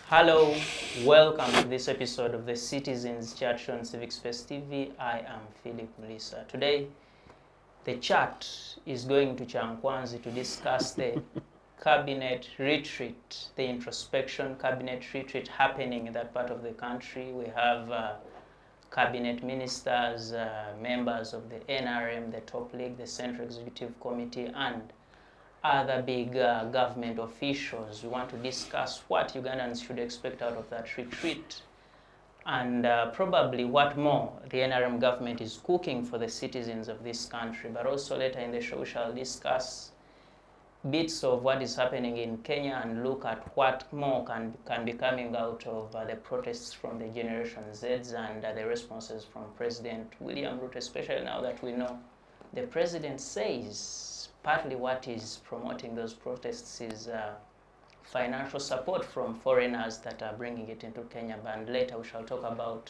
Hello, welcome to this episode of the Citizens Chat on Civic Space TV. I am Muliisa. Today, the chat is going to Chankwanzi to discuss the cabinet retreat, the introspection cabinet retreat happening in that part of the country. We have cabinet ministers, members of the NRM, the top league, the Central Executive Committee, and other big government officials. We want to discuss what Ugandans should expect out of that retreat and probably what more the NRM government is cooking for the citizens of this country. But also later in the show we shall discuss bits of what is happening in Kenya and look at what more can be coming out of the protests from the Generation Zs and the responses from President William Ruto, especially now that we know the president says partly what is promoting those protests is financial support from foreigners that are bringing it into Kenya. And later we shall talk about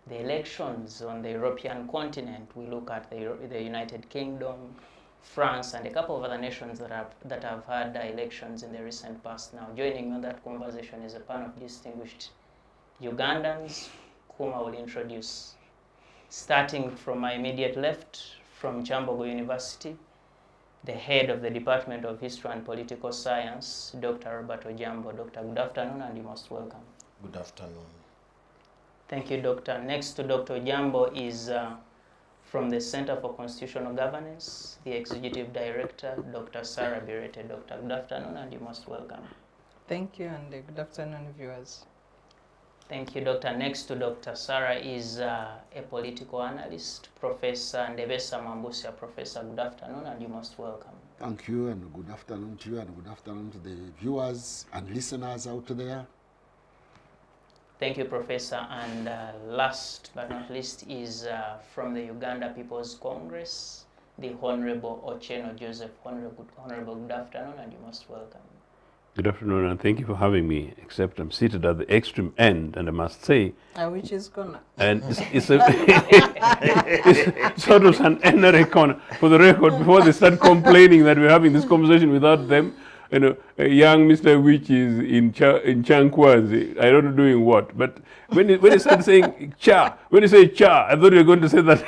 the elections on the European continent. We look at the United Kingdom, France, and a couple of other nations that have had elections in the recent past. Now, joining me on that conversation is a panel of distinguished Ugandans, whom I will introduce. Starting from my immediate left, from Kyambogo University, the head of the Department of History and Political Science, Dr. Robert Ojambo. Doctor, good afternoon and you're most welcome. Good afternoon. Thank you, Doctor. Next to Dr. Ojambo is from the Center for Constitutional Governance, the Executive Director, Dr. Sarah Bireete. Doctor, good afternoon and you're most welcome. Thank you and good afternoon, viewers. Thank you, Doctor. Next to Dr. Sarah is a political analyst, Professor Ndebesa Mwambustya. Professor, good afternoon and you're most welcome. Thank you and good afternoon to you and good afternoon to the viewers and listeners out there. Thank you, Professor. And last but not least is from the Uganda People's Congress, the Honorable Othieno Joseph. Honorable, good afternoon and you're most welcome. Good afternoon and thank you for having me, except I'm seated at the extreme end and I must say... Which is corner? And it's sort of an NRA corner. For the record, before they start complaining that we're having this conversation without them, you know, a young Mr. Which is in Chankwanzi, I don't know doing what, but when he started saying when you say cha, I thought you were going to say that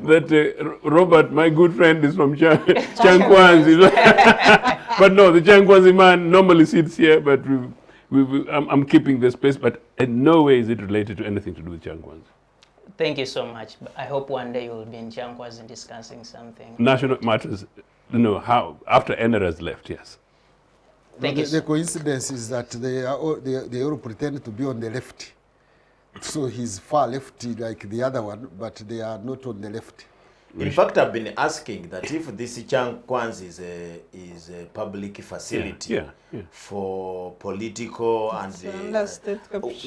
that Robert, my good friend, is from Chankwanzi. But no, the Chankwanzi man normally sits here, but I'm keeping the space, but in no way is it related to anything to do with Chankwanzi. Thank you so much. I hope one day you will be in Chankwanzi discussing something. National matters. No, how after NRA has left, yes. The coincidence is that they all pretend to be on the left. So he's far left like the other one, but they are not on the left. In fact, I've been asking that if this Chankwanzi is a public facility for political and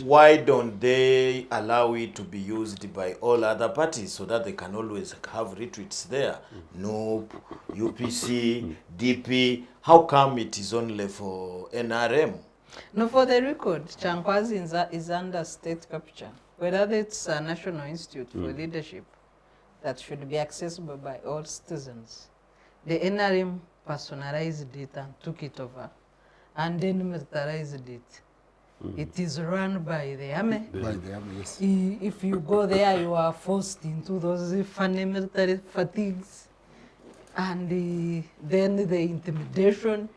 why don't they allow it to be used by all other parties so that they can always have retreats there? NUP, UPC, DP. How come it is only for NRM? No, for the record, Chankwanzi is under state capture. Whether it's a National Institute for Leadership that should be accessible by all citizens. The NRM personalized it and took it over and then militarized it. It is run by the army. By the army, yes. If you go there, you are forced into those funny military fatigues. And then the intimidation,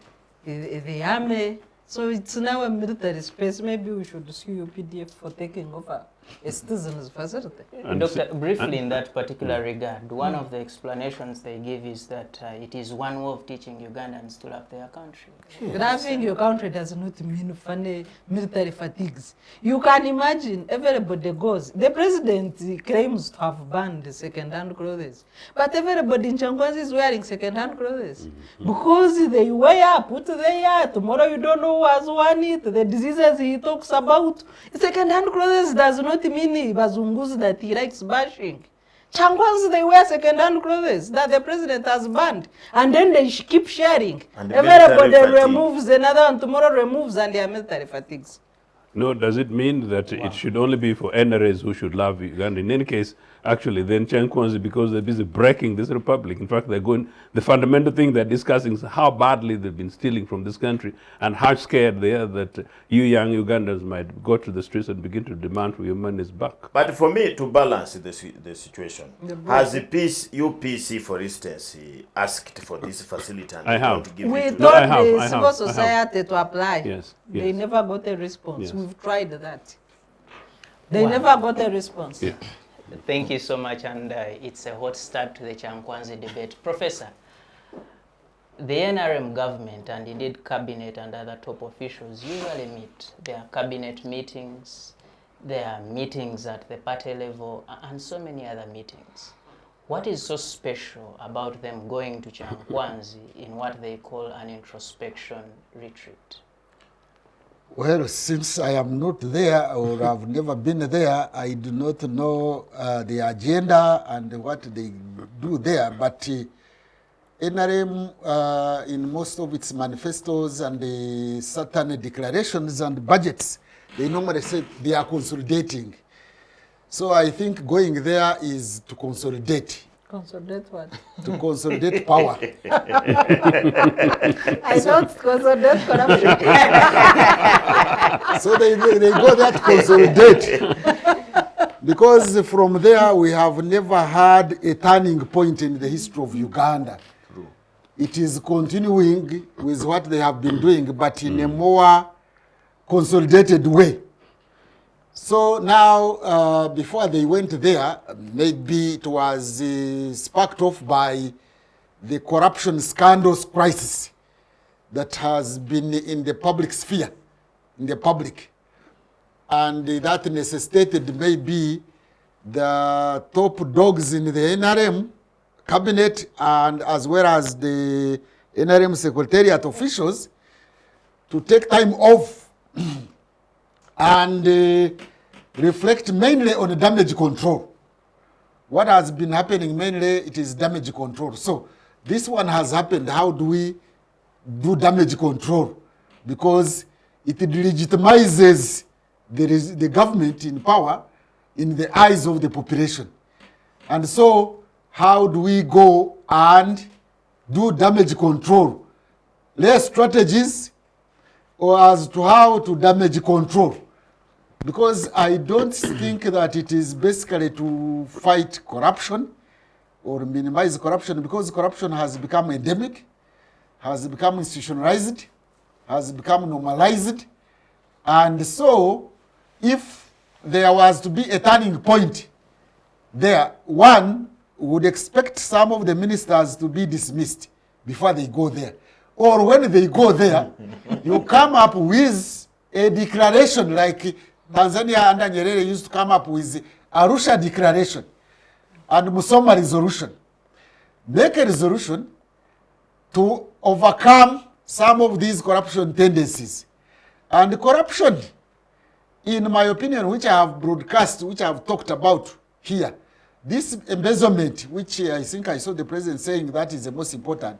the army. So it's now a military space. Maybe we should sue UPDF for taking over a citizen's facility. Doctor, briefly in that particular regard, one of the explanations they give is that it is one way of teaching Ugandans to love their country. Yes. Loving your country does not mean funny military fatigues. You can imagine everybody goes. The president claims to have banned second-hand clothes, but everybody in Chankwanzi is wearing second-hand clothes because they wear, put there. Tomorrow you don't know who has worn it. The diseases he talks about. Second-hand clothes does not mean bazunguzi that he likes bashing. Chankwanzi, they wear second-hand clothes that the president has banned, and then they keep sharing. Everybody removes another, and tomorrow removes, and they are military fatigues. No, does it mean that it should only be for NRAs who should love Uganda? In any case, actually than Chankwanzi, because they're busy breaking this republic. In fact, the fundamental thing they're discussing is how badly they've been stealing from this country and how scared they are that you young Ugandans might go to the streets and begin to demand for your monies back. But for me, to balance the situation, has the UPC, for instance, asked for this facility and I have. don't give We it to told them? the civil society to apply. Yes, They yes. never got a response. Yes. We've tried that. They Wow. never got a response. Yeah. Thank you so much, and it's a hot start to the Chankwanzi debate. Professor, the NRM government and indeed cabinet and other top officials usually meet. There are cabinet meetings, there are meetings at the party level, and so many other meetings. What is so special about them going to Chankwanzi in what they call an introspection retreat? Well, since I am not there or I've never been there, I do not know the agenda and what they do there. But NRM, in most of its manifestos and certain declarations and budgets, they normally say they are consolidating. So I think going there is to consolidate. Consolidate what? To consolidate power. I don't consolidate corruption. So they go there to consolidate. Because from there we have never had a turning point in the history of Uganda. True. It is continuing with what they have been doing, but in a more consolidated way. So now, before they went there, maybe it was sparked off by the corruption scandals crisis that has been in the public sphere, in the public. And that necessitated maybe the top dogs in the NRM cabinet and as well as the NRM secretariat officials to take time off and reflect mainly on damage control. What has been happening mainly, it is damage control. So this one has happened. How do we do damage control? Because it legitimizes the government in power in the eyes of the population. And so how do we go and do damage control? Less strategies or as to how to damage control. Because I don't think that it is basically to fight corruption or minimize corruption, because corruption has become endemic, has become institutionalized, has become normalized. And so if there was to be a turning point there, one would expect some of the ministers to be dismissed before they go there. Or when they go there, you come up with a declaration like Tanzania under Nyerere used to come up with Arusha Declaration and Musoma Resolution. Make a resolution to overcome some of these corruption tendencies. And corruption, in my opinion, which I have broadcast, which I have talked about here, this embezzlement, which I think I saw the president saying that is the most important,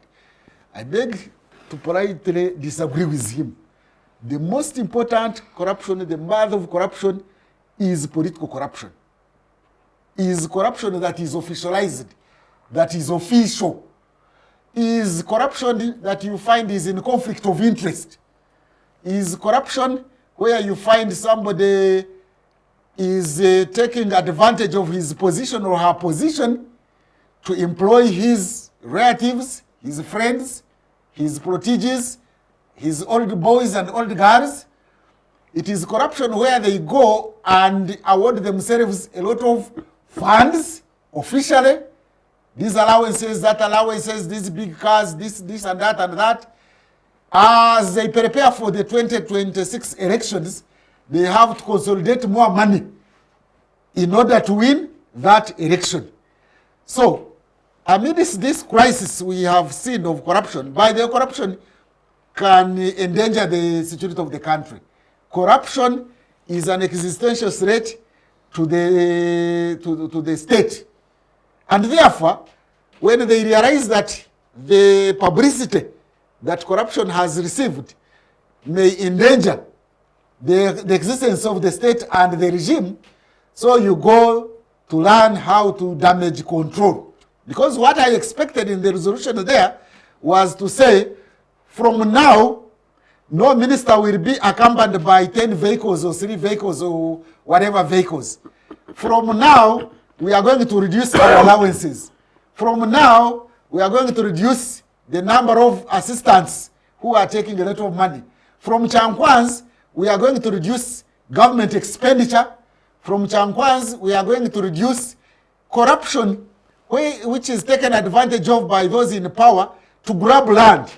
I beg to politely disagree with him. The most important corruption, the mother of corruption, is political corruption. Is corruption that is officialized, that is official. Is corruption that you find is in conflict of interest. Is corruption where you find somebody is taking advantage of his position or her position to employ his relatives, his friends, his proteges, his old boys and old girls. It is corruption where they go and award themselves a lot of funds officially. These allowances, that allowances, these big cars, this and that. As they prepare for the 2026 elections, they have to consolidate more money in order to win that election. So, amidst this crisis we have seen of corruption, by the corruption can endanger the security of the country. Corruption is an existential threat to the state. And therefore, when they realize that the publicity that corruption has received may endanger the existence of the state and the regime, so you go to learn how to damage control. Because what I expected in the resolution there was to say, from now, no minister will be accompanied by 10 vehicles or 3 vehicles or whatever vehicles. From now, we are going to reduce our allowances. From now, we are going to reduce the number of assistants who are taking a lot of money. From Chankwanz, we are going to reduce government expenditure. From Chankwanz, we are going to reduce corruption, which is taken advantage of by those in power to grab land,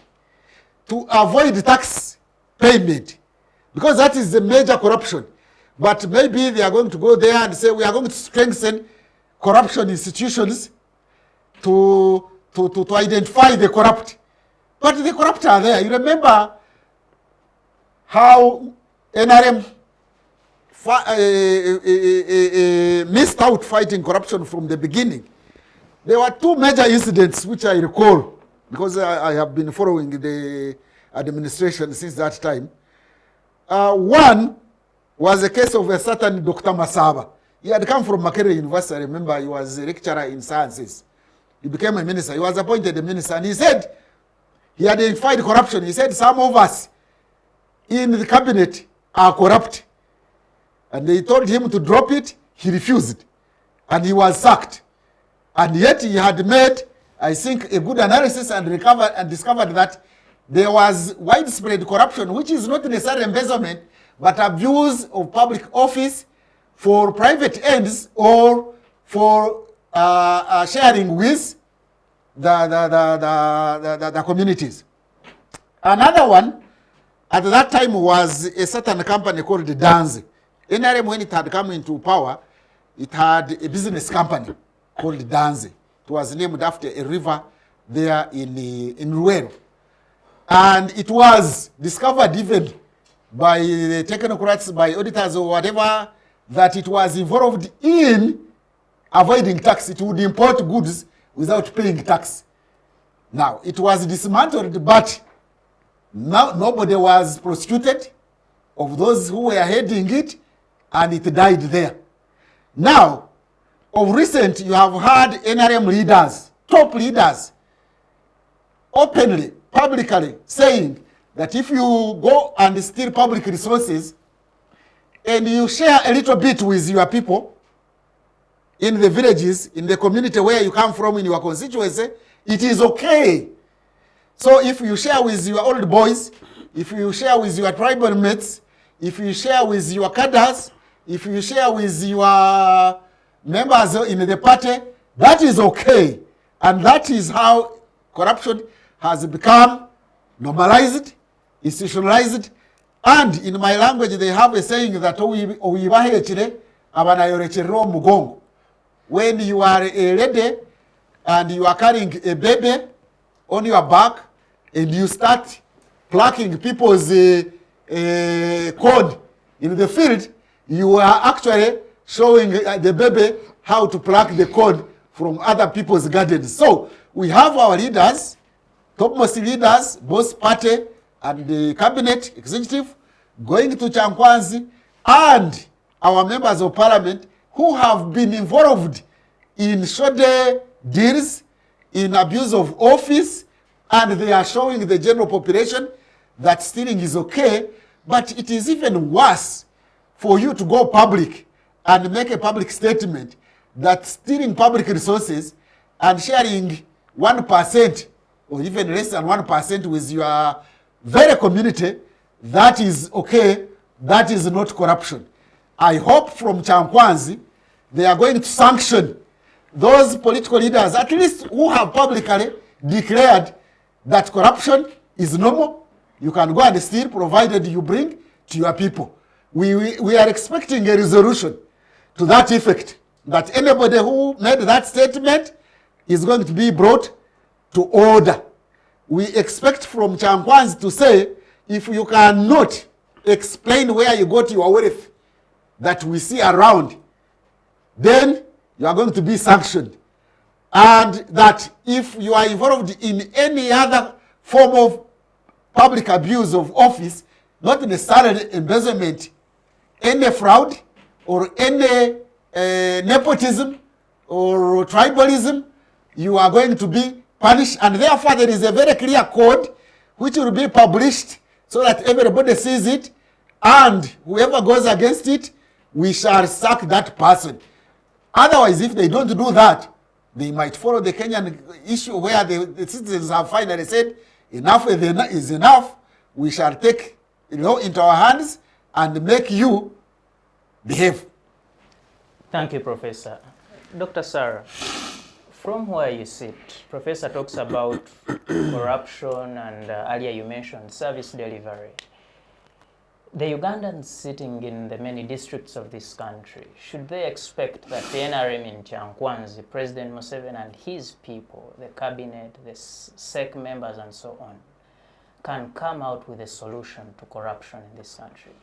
to avoid tax payment, because that is the major corruption. But maybe they are going to go there and say, we are going to strengthen corruption institutions to identify the corrupt. But the corrupt are there. You remember how NRM missed out fighting corruption from the beginning. There were 2 major incidents which I recall, because I have been following the administration since that time. One was a case of a certain Dr. Masaba. He had come from Makerere University. I remember he was a lecturer in sciences. He became a minister. He was appointed a minister. And he said, he identified corruption. He said, some of us in the cabinet are corrupt. And they told him to drop it. He refused. And he was sacked. And yet he had made, I think, a good analysis and discovered that there was widespread corruption, which is not necessarily embezzlement, but abuse of public office for private ends or for sharing with the communities. Another one at that time was a certain company called Danze. NRM, when it had come into power, it had a business company called Danze. It was named after a river there in Ruero. And it was discovered even by the technocrats, by auditors or whatever, that it was involved in avoiding tax. It would import goods without paying tax. Now, it was dismantled, but now nobody was prosecuted of those who were heading it, and it died there. Now, of recent, you have heard NRM leaders, top leaders, openly, publicly saying that if you go and steal public resources and you share a little bit with your people in the villages, in the community where you come from, in your constituency, it is okay. So if you share with your old boys, if you share with your tribal mates, if you share with your cadres, if you share with your members in the party, that is okay. And that is how corruption has become normalized, institutionalized, and in my language they have a saying that when you are a lady and you are carrying a baby on your back and you start plucking people's code in the field, you are actually showing the baby how to pluck the code from other people's gardens. So we have our leaders, topmost leaders, both party and the cabinet executive, going to Chankwanzi, and our members of parliament who have been involved in shoddy deals, in abuse of office, and they are showing the general population that stealing is okay, but it is even worse for you to go public and make a public statement that stealing public resources and sharing 1% or even less than 1% with your very community, that is okay, that is not corruption. I hope from Chankwanzi they are going to sanction those political leaders, at least who have publicly declared that corruption is normal. You can go and steal provided you bring to your people. We are expecting a resolution to that effect, that anybody who made that statement is going to be brought to order. We expect from Chankwanzi to say, if you cannot explain where you got your wealth that we see around, then you are going to be sanctioned. And that if you are involved in any other form of public abuse of office, not necessarily embezzlement, any fraud or any nepotism or tribalism, you are going to be punished. And therefore, there is a very clear code which will be published so that everybody sees it. And whoever goes against it, we shall sack that person. Otherwise, if they don't do that, they might follow the Kenyan issue where the citizens have finally said, enough is enough. We shall take law into our hands and make you behave. Thank you, Professor. Dr. Sarah, from where you sit, Professor talks about corruption and earlier you mentioned service delivery. The Ugandans sitting in the many districts of this country, should they expect that the NRM in Kyankwanzi, President Museveni and his people, the cabinet, the SEC members and so on, can come out with a solution to corruption in this country?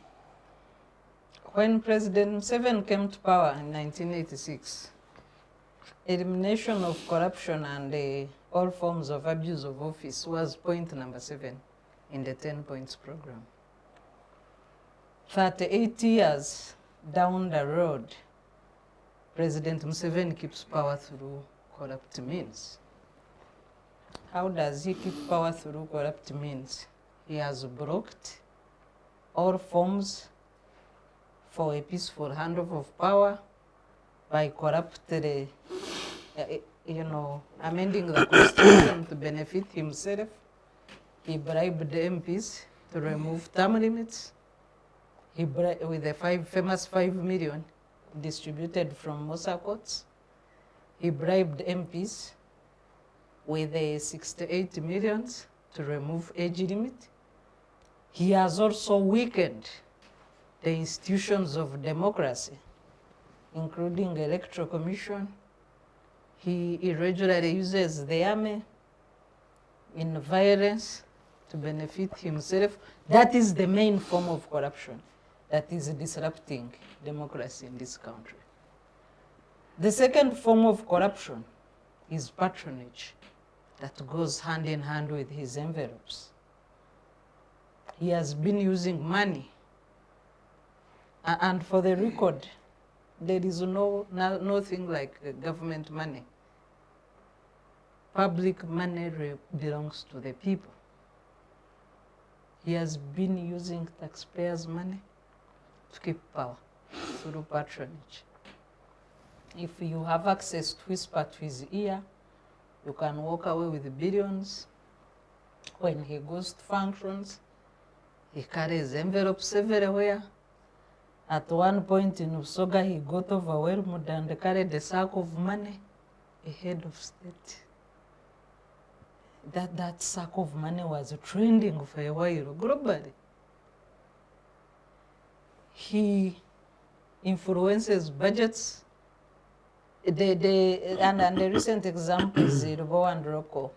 When President Museveni came to power in 1986, elimination of corruption and all forms of abuse of office was point number 7 in the 10 points program. 38 years down the road, President Museveni keeps power through corrupt means. How does he keep power through corrupt means? He has blocked all forms for a peaceful handover of power by corruptly, amending the constitution to benefit himself. He bribed the MPs to remove term limits. He bribed with the famous 5 million distributed from Mosa courts. He bribed MPs with 68 millions to remove age limit. He has also weakened the institutions of democracy, including electoral commission. He irregularly uses the army in violence to benefit himself. That is the main form of corruption that is disrupting democracy in this country. The second form of corruption is patronage that goes hand in hand with his envelopes. He has been using money. And for the record, there is nothing like government money. Public money belongs to the people. He has been using taxpayers' money to keep power through patronage. If you have access to whisper to his ear, you can walk away with billions. When he goes to functions, he carries envelopes everywhere. At one point in Usoga, he got overwhelmed and carried a sack of money, a head of state. That sack of money was trending for a while globally. He influences budgets. And the recent examples, Rubo and Roko,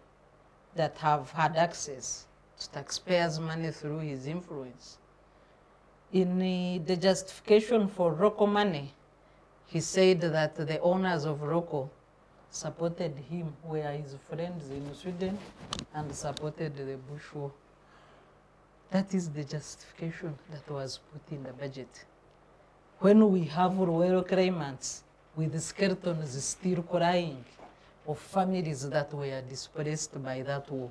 that have had access to taxpayers' money through his influence. In the justification for Roko money, he said that the owners of Roko supported him, were his friends in Sweden, and supported the Bush War. That is the justification that was put in the budget. When we have rural claimants with skeletons still crying of families that were displaced by that war.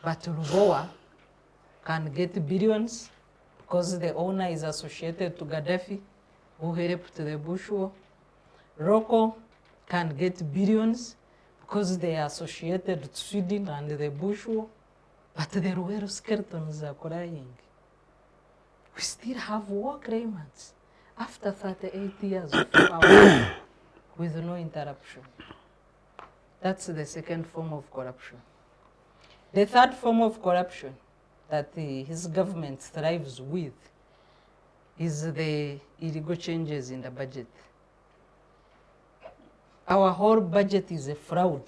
But Ruboa can get billions because the owner is associated to Gaddafi, who helped the Bush War. Roko can get billions because they are associated to Sweden and the Bush War. But the rural skeletons are crying. We still have war claimants after 38 years of power with no interruption. That's the second form of corruption. The third form of corruption that his government thrives with is the illegal changes in the budget. Our whole budget is a fraud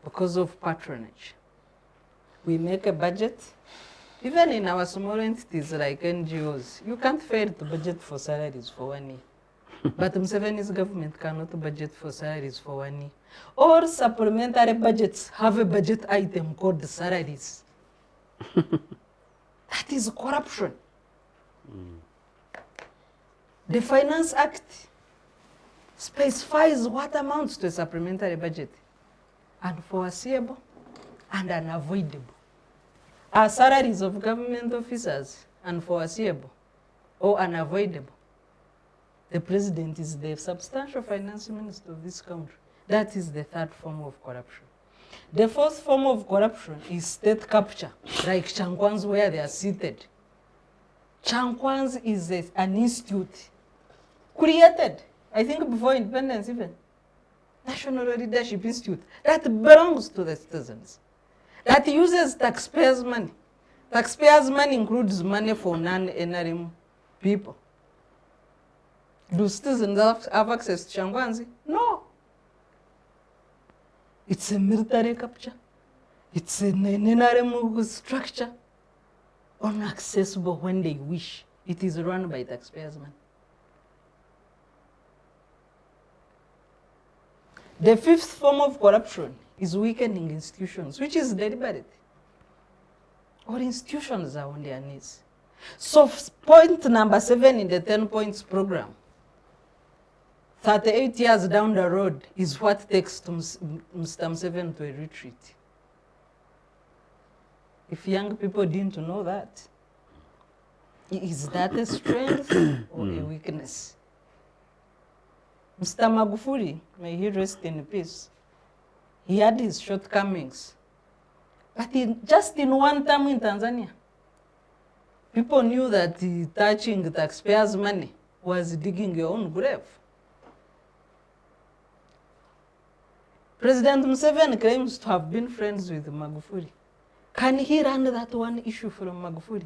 because of patronage. We make a budget, even in our small entities like NGOs, you can't fail to budget for salaries for 1 year. But Museveni's government cannot budget for salaries for 1 year. All supplementary budgets have a budget item called salaries. That is corruption. The Finance Act specifies what amounts to a supplementary budget, unforeseeable and unavoidable. Are salaries of government officers unforeseeable or unavoidable? The president is the substantial finance minister of this country. That is the third form of corruption. The fourth form of corruption is state capture, like Chankwanzi, where they are seated. Chankwanzi is an institute created, I think before independence even, National Leadership Institute, that belongs to the citizens, that uses taxpayers' money. Taxpayers' money includes money for non-NRM people. Do citizens have access to Chankwanzi? No. It's a military capture. It's an NRM structure, unaccessible when they wish. It is run by taxpayers' money. The fifth form of corruption is weakening institutions, which is deliberate. Our institutions are on their knees. So point number 7 in the 10 points program, 38 years down the road, is what takes to Mr. Museveni to a retreat. If young people didn't know that, is that a strength or a weakness? Mr. Magufuli, may he rest in peace, he had his shortcomings. But just in one term in Tanzania, people knew that touching taxpayers' money was digging your own grave. President Museveni claims to have been friends with Magufuli. Can he run that one issue from Magufuli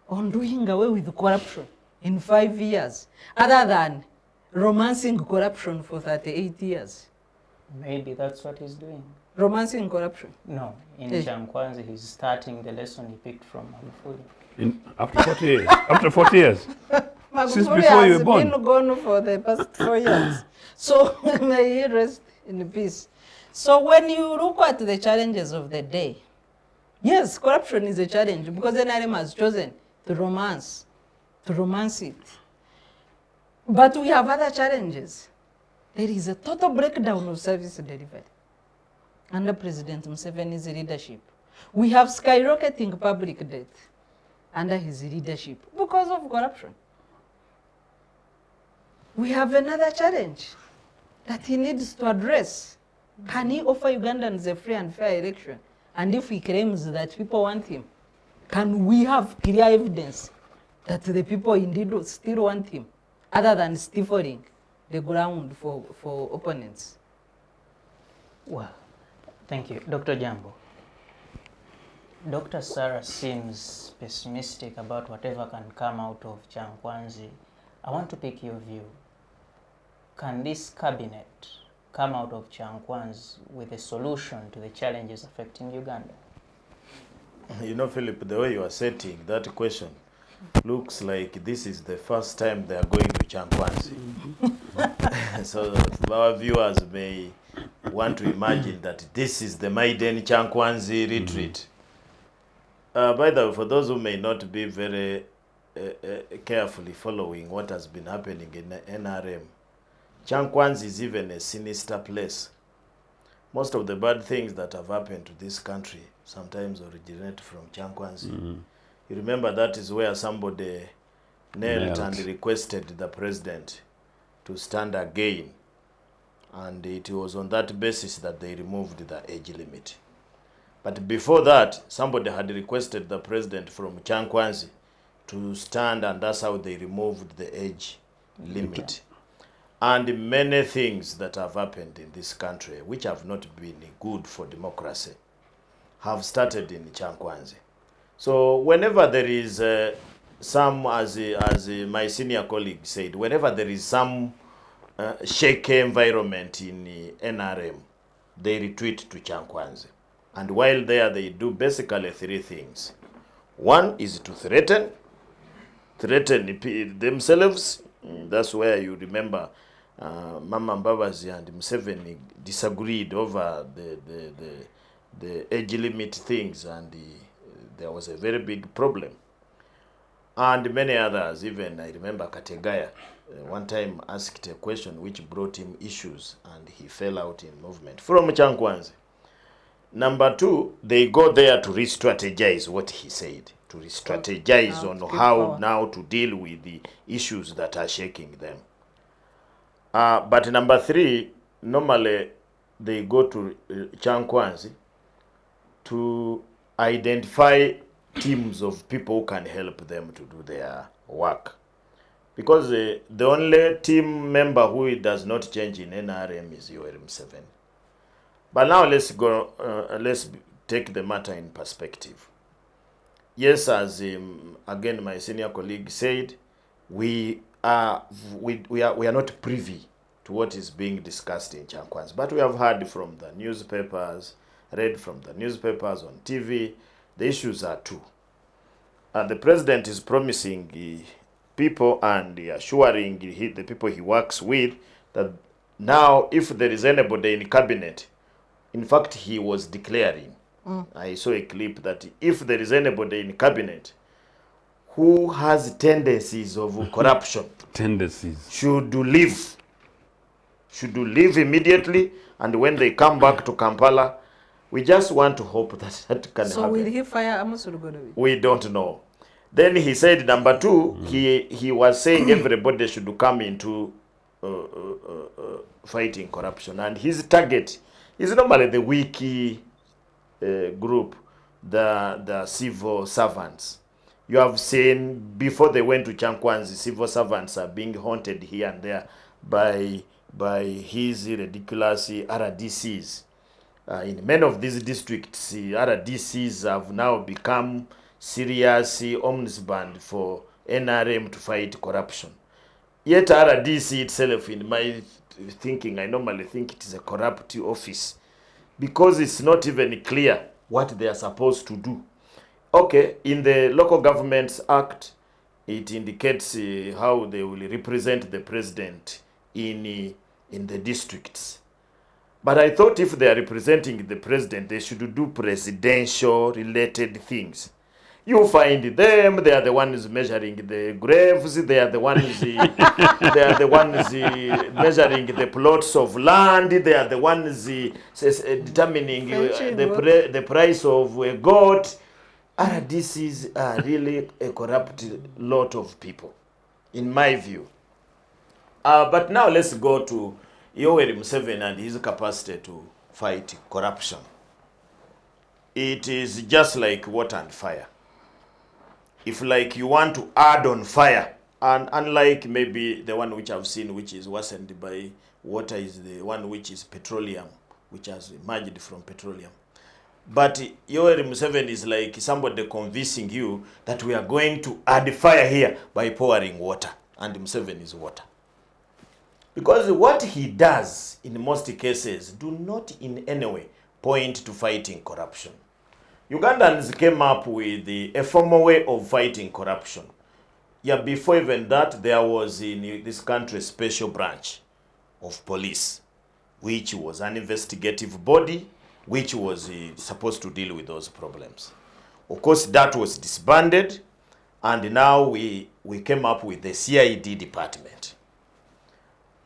on doing away with corruption in 5 years, other than romancing corruption for 38 years? Maybe that's what he's doing. Romancing corruption? No, in Chankwanzi, he's starting the lesson he picked from Magufuli. After 40 years. After 40 years. Since Magufuli before you were has born. been gone for the past 4 years. So may he rest in peace. So when you look at the challenges of the day, yes, corruption is a challenge because NRM has chosen to romance it. But we have other challenges. There is a total breakdown of service delivery under President Museveni's leadership. We have skyrocketing public debt under his leadership because of corruption. We have another challenge that he needs to address. Can he offer Ugandans a free and fair election? And if he claims that people want him, can we have clear evidence that the people indeed still want him, other than stifling the ground for opponents? Well, thank you. Dr. Ojambo, Dr. Sarah seems pessimistic about whatever can come out of Chankwanzi. I want to pick your view. Can this cabinet come out of Chankwanzi with a solution to the challenges affecting Uganda? You know, Philip, the way you are setting that question looks like this is the first time they are going to Chankwanzi. So our viewers may want to imagine that this is the maiden Chankwanzi retreat. By the way, for those who may not be very carefully following what has been happening in NRM, Chankwanzi is even a sinister place. Most of the bad things that have happened to this country sometimes originate from Chankwanzi. You remember that is where somebody knelt and requested the president to stand again. And it was on that basis that they removed the age limit. But before that, somebody had requested the president from Chankwanzi to stand, and that's how they removed the age limit. And many things that have happened in this country, which have not been good for democracy, have started in Chankwanzi. So whenever there is some, as my senior colleague said, whenever there is some shaky environment in NRM, they retreat to Chankwanzi. And while there, they do basically 3 things. One is to threaten themselves. That's where you remember Mama Mbabazi and Museveni disagreed over the age limit things, and there was a very big problem. And many others, even I remember Kategaya one time asked a question which brought him issues and he fell out in movement from Chankwanzi. Number two, they go there to re-strategize what he said, to re-strategize on how now to deal with the issues that are shaking them. But number three, normally they go to Chankwanzi to identify teams of people who can help them to do their work. Because the only team member who does not change in NRM is URM7. But now let's go, let's take the matter in perspective. Yes, as again my senior colleague said, we are not privy to what is being discussed in Chankwanzi. But we have heard from the newspapers, read from the newspapers on TV, the issues are two. The president is promising people and assuring the people he works with that now if there is anybody in cabinet, in fact he was declaring, I saw a clip that if there is anybody in cabinet who has tendencies of corruption, should leave immediately, and when they come back to Kampala, we just want to hope that that can happen. So will he fire Amusurugodowi? We don't know. Then he said number two, he was saying everybody should come into fighting corruption, and his target is normally the weak group, the civil servants. You have seen before they went to Chankwanzi, civil servants are being haunted here and there by his ridiculous RDCs. In many of these districts, RDCs have now become serious omnisband for NRM to fight corruption. Yet RDC itself, in my thinking, I normally think it is a corrupt office because it's not even clear what they are supposed to do. Okay, in the Local Governments Act, it indicates how they will represent the president in the districts. But I thought if they are representing the president, they should do presidential related things. You find them, they are the ones measuring the graves, they are the ones measuring the plots of land, they are the ones determining the price of a goat. RDCs are really a corrupt lot of people, in my view. But now let's go to Yoweri Museveni and his capacity to fight corruption. It is just like water and fire. If like you want to add on fire, and unlike maybe the one which I've seen which is worsened by water, is the one which is petroleum, which has emerged from petroleum. But Yoweri Museveni is like somebody convincing you that we are going to add fire here by pouring water, and Museveni is water. Because what he does in most cases do not in any way point to fighting corruption. Ugandans came up with a formal way of fighting corruption. Yeah, before even that, there was in this country a special branch of police, which was an investigative body, which was supposed to deal with those problems. Of course, that was disbanded, and now we came up with the CID department.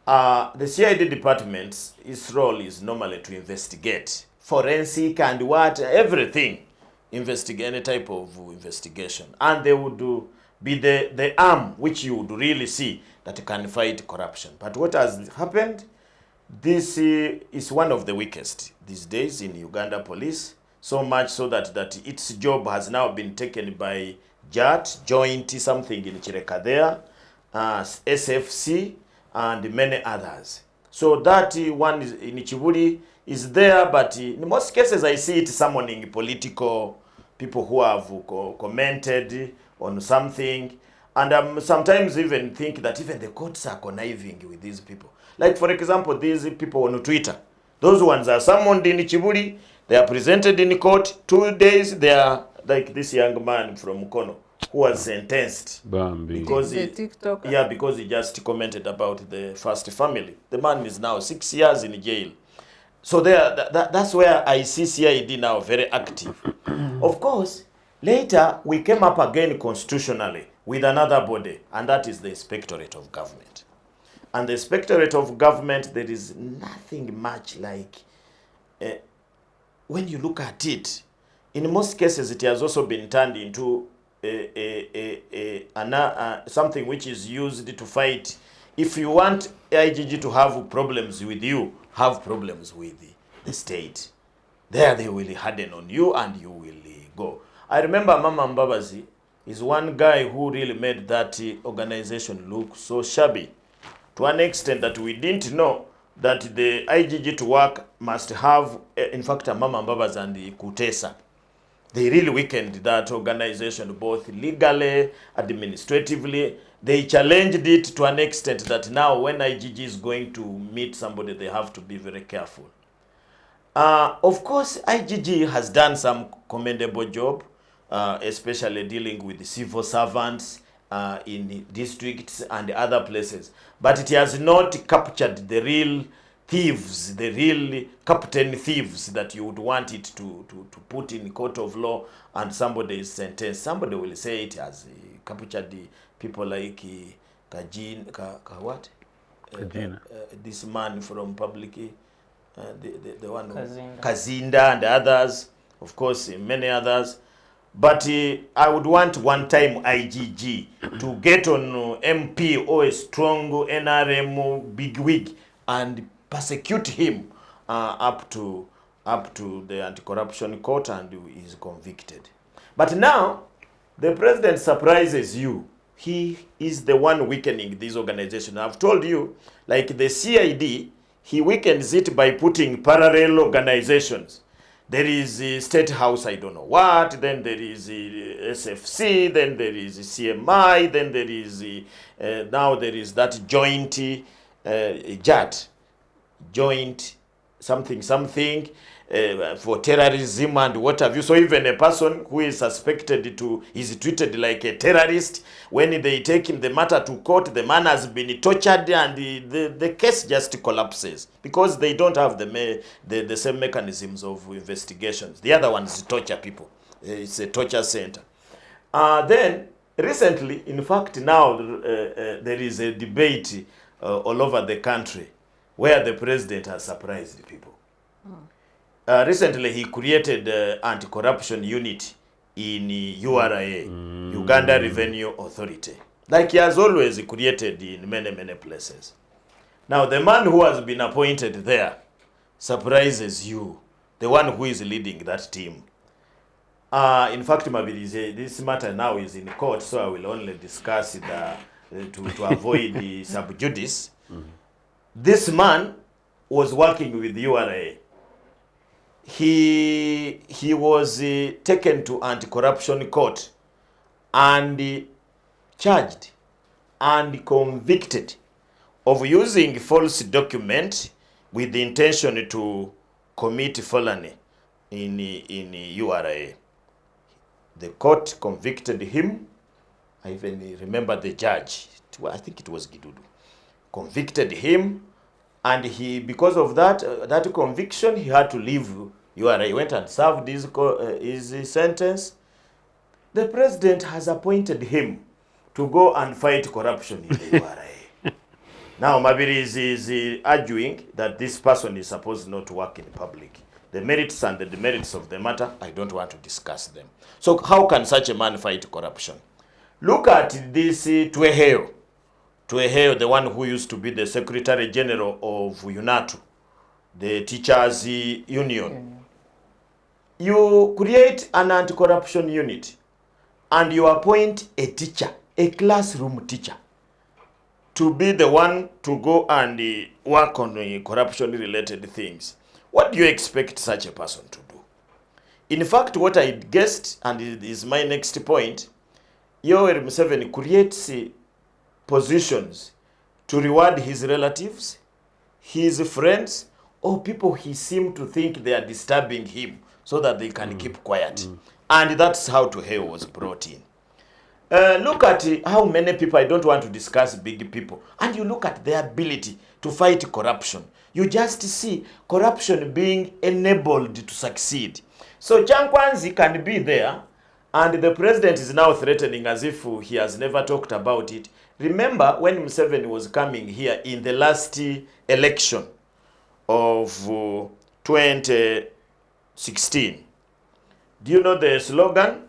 The CID department, its role is normally to investigate forensic and everything, investigate any type of investigation, and they would be the arm which you would really see that can fight corruption. But what has happened? This is one of the weakest these days in Uganda police, so much so that its job has now been taken by JAT, Joint something in Chireka there, SFC, and many others. So that one is in Chibuli is there, but in most cases I see it summoning political people who have commented on something, and sometimes even think that even the courts are conniving with these people. Like for example, these people on Twitter, those ones are summoned in Chibuli, they are presented in court, 2 days they are like this young man from Mukono who was sentenced because because he just commented about the first family. The man is now 6 years in jail. So that's where I see CID now very active. Of course, later we came up again constitutionally with another body, and that is the Inspectorate of Government. And the Inspectorate of Government, there is nothing much like, when you look at it, in most cases it has also been turned into something which is used to fight. If you want IGG to have problems with you, have problems with the state. There they will harden on you and you will go. I remember Mama Mbabazi is one guy who really made that organization look so shabby, to an extent that we didn't know that the IGG to work must have, in fact, Mama Mbabazi and the Kutesa. They really weakened that organization, both legally, administratively. They challenged it to an extent that now when IGG is going to meet somebody, they have to be very careful. Of course, IGG has done some commendable job, especially dealing with the civil servants in districts and other places. But it has not captured the real thieves, the real captain thieves that you would want it to put in court of law and somebody is sentenced. Somebody will say it has captured the people like this man from public, the one Kazinda and others, of course, many others. But I would want one time IGG to get on MP or a strong NRM bigwig and persecute him up to the anti-corruption court, and he is convicted. But now the president surprises you. He is the one weakening this organization. I've told you, like the CID, he weakens it by putting parallel organizations. There is State House, I don't know what, then there is SFC, then there is CMI, then there is, now there is that joint JAT, joint something, for terrorism and what have you. So even a person who is suspected is treated like a terrorist. When they take him, the matter to court, the man has been tortured and the case just collapses because they don't have the same mechanisms of investigations. The other ones torture people. It's a torture center. Then recently, in fact, now there is a debate all over the country where the president has surprised people. Recently, he created anti-corruption unit in URA, Uganda Revenue Authority, like he has always created in many, many places. Now, the man who has been appointed there surprises you, the one who is leading that team. In fact, this matter now is in court, so I will only discuss it to avoid the sub judice. This man was working with URA. He was taken to anti-corruption court and charged and convicted of using false document with the intention to commit felony in URA. The court convicted him. I even remember the judge. I think it was Gidudu. Convicted him, and he, because of that conviction, he had to leave URA. He went and served his sentence. The president has appointed him to go and fight corruption in the URA. Now, Mabiri is arguing that this person is supposed not to work in public. The merits and the demerits of the matter, I don't want to discuss them. So how can such a man fight corruption? Look at this Tweheo, the one who used to be the Secretary General of UNATU, the Teachers Union. You create an anti-corruption unit and you appoint a teacher, a classroom teacher, to be the one to go and work on corruption-related things. What do you expect such a person to do? In fact, what I guessed, and it is my next point, Yoweri Museveni creates positions to reward his relatives, his friends, or people he seems to think they are disturbing him so that they can keep quiet. And that's how Tweheo was brought in. Look at how many people, I don't want to discuss big people, and you look at their ability to fight corruption. You just see corruption being enabled to succeed. So Chankwanzi can be there And the president is now threatening as if he has never talked about it. Remember when Museveni was coming here in the last election of 2016. Do you know the slogan?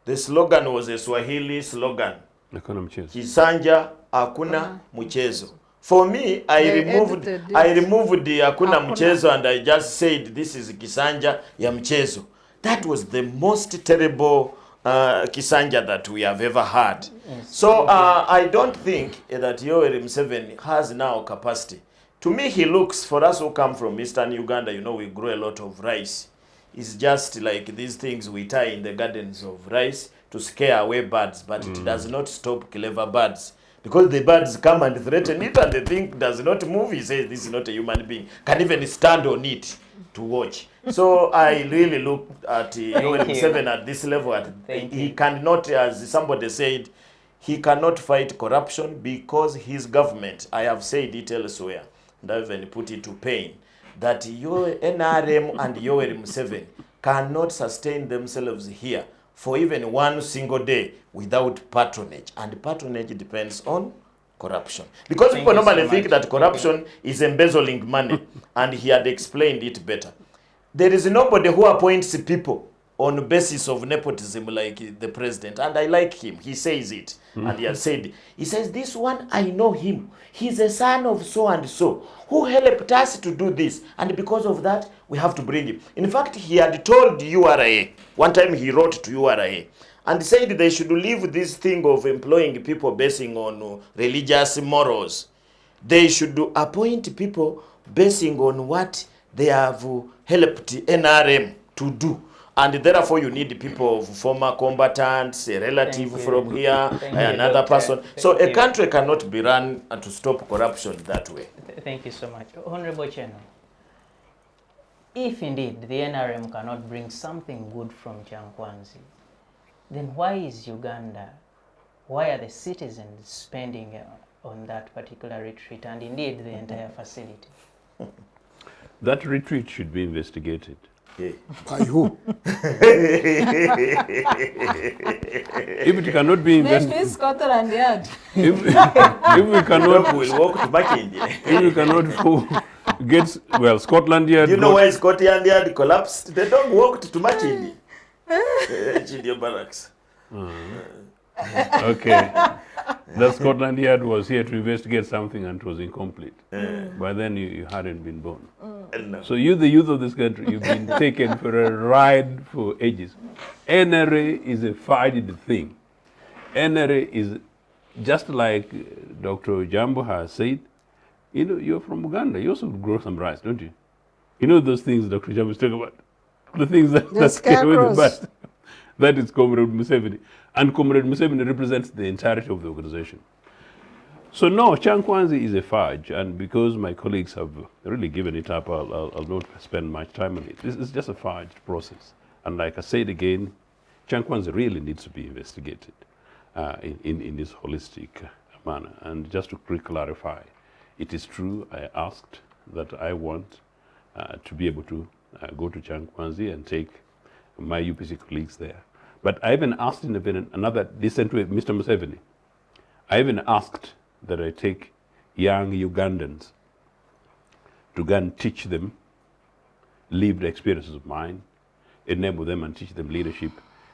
The slogan was a Swahili slogan. Kisanja hakuna mchezo. For me, I removed the hakuna mchezo and I just said this is Kisanja ya mchezo. That was the most terrible Kisanja that we have ever had. Yes. So I don't think that Yoweri Museveni has now capacity. To me, he looks, for us who come from Eastern Uganda, you know, we grow a lot of rice. It's just like these things we tie in the gardens of rice to scare away birds, but it does not stop clever birds. Because the birds come and threaten it and the thing does not move. He says this is not a human being. Can even stand on it to watch. So I really look at Yoweri Museveni at this level. He cannot, as somebody said, he cannot fight corruption because his government, I have said it elsewhere, and I even put it to pain, that your NRM and Yoweri Museveni cannot sustain themselves here for even one single day without patronage. And patronage depends on corruption. Because people normally think that corruption is embezzling money, and he had explained it better. There is nobody who appoints people on the basis of nepotism like the president, and I like him. He says it, and he has said, he says, this one, I know him. He's a son of so-and-so who helped us to do this, and because of that, we have to bring him. In fact, he had told URA, one time he wrote to URA, and said they should leave this thing of employing people basing on religious morals. They should appoint people basing on what they have helped NRM to do. And therefore you need people of former combatants, a relative from here, another person. So a country cannot be run to stop corruption that way. Thank you so much. Honorable Othieno, if indeed the NRM cannot bring something good from Kyankwanzi, then why is Uganda, why are the citizens spending on that particular retreat and indeed the entire facility? That retreat should be investigated. Yeah. By who? If it cannot be investigated, Scotland Yard. if we cannot, we'll walk to Makindi. if we cannot get, well, Scotland Yard. Do you know why Scotland Yard collapsed? The dog walked to Makindi. Chidio Barracks. Okay. The Scotland Yard was here to investigate something and it was incomplete. By then you hadn't been born. No. So you, the youth of this country, you've been taken for a ride for ages. NRA is a faded thing. NRA is just like Dr. Ojambo has said, you know, you're from Uganda, you also grow some rice, don't you? You know those things Dr. Ojambo is talking about? The things that scare away the best. That is Comrade Museveni. And Comrade Museveni represents the entirety of the organization. So no, Kyankwanzi is a fudge, and because my colleagues have really given it up, I'll not spend much time on it. It's just a fudge process. And like I said again, Kyankwanzi really needs to be investigated in this holistic manner. And just to clarify, it is true, I asked that I want to be able to go to Kyankwanzi and take my UPC colleagues there. But I even asked in another, listen to it, Mr. Museveni, I even asked that I take young Ugandans to go and teach them lived experiences of mine, enable them and teach them leadership,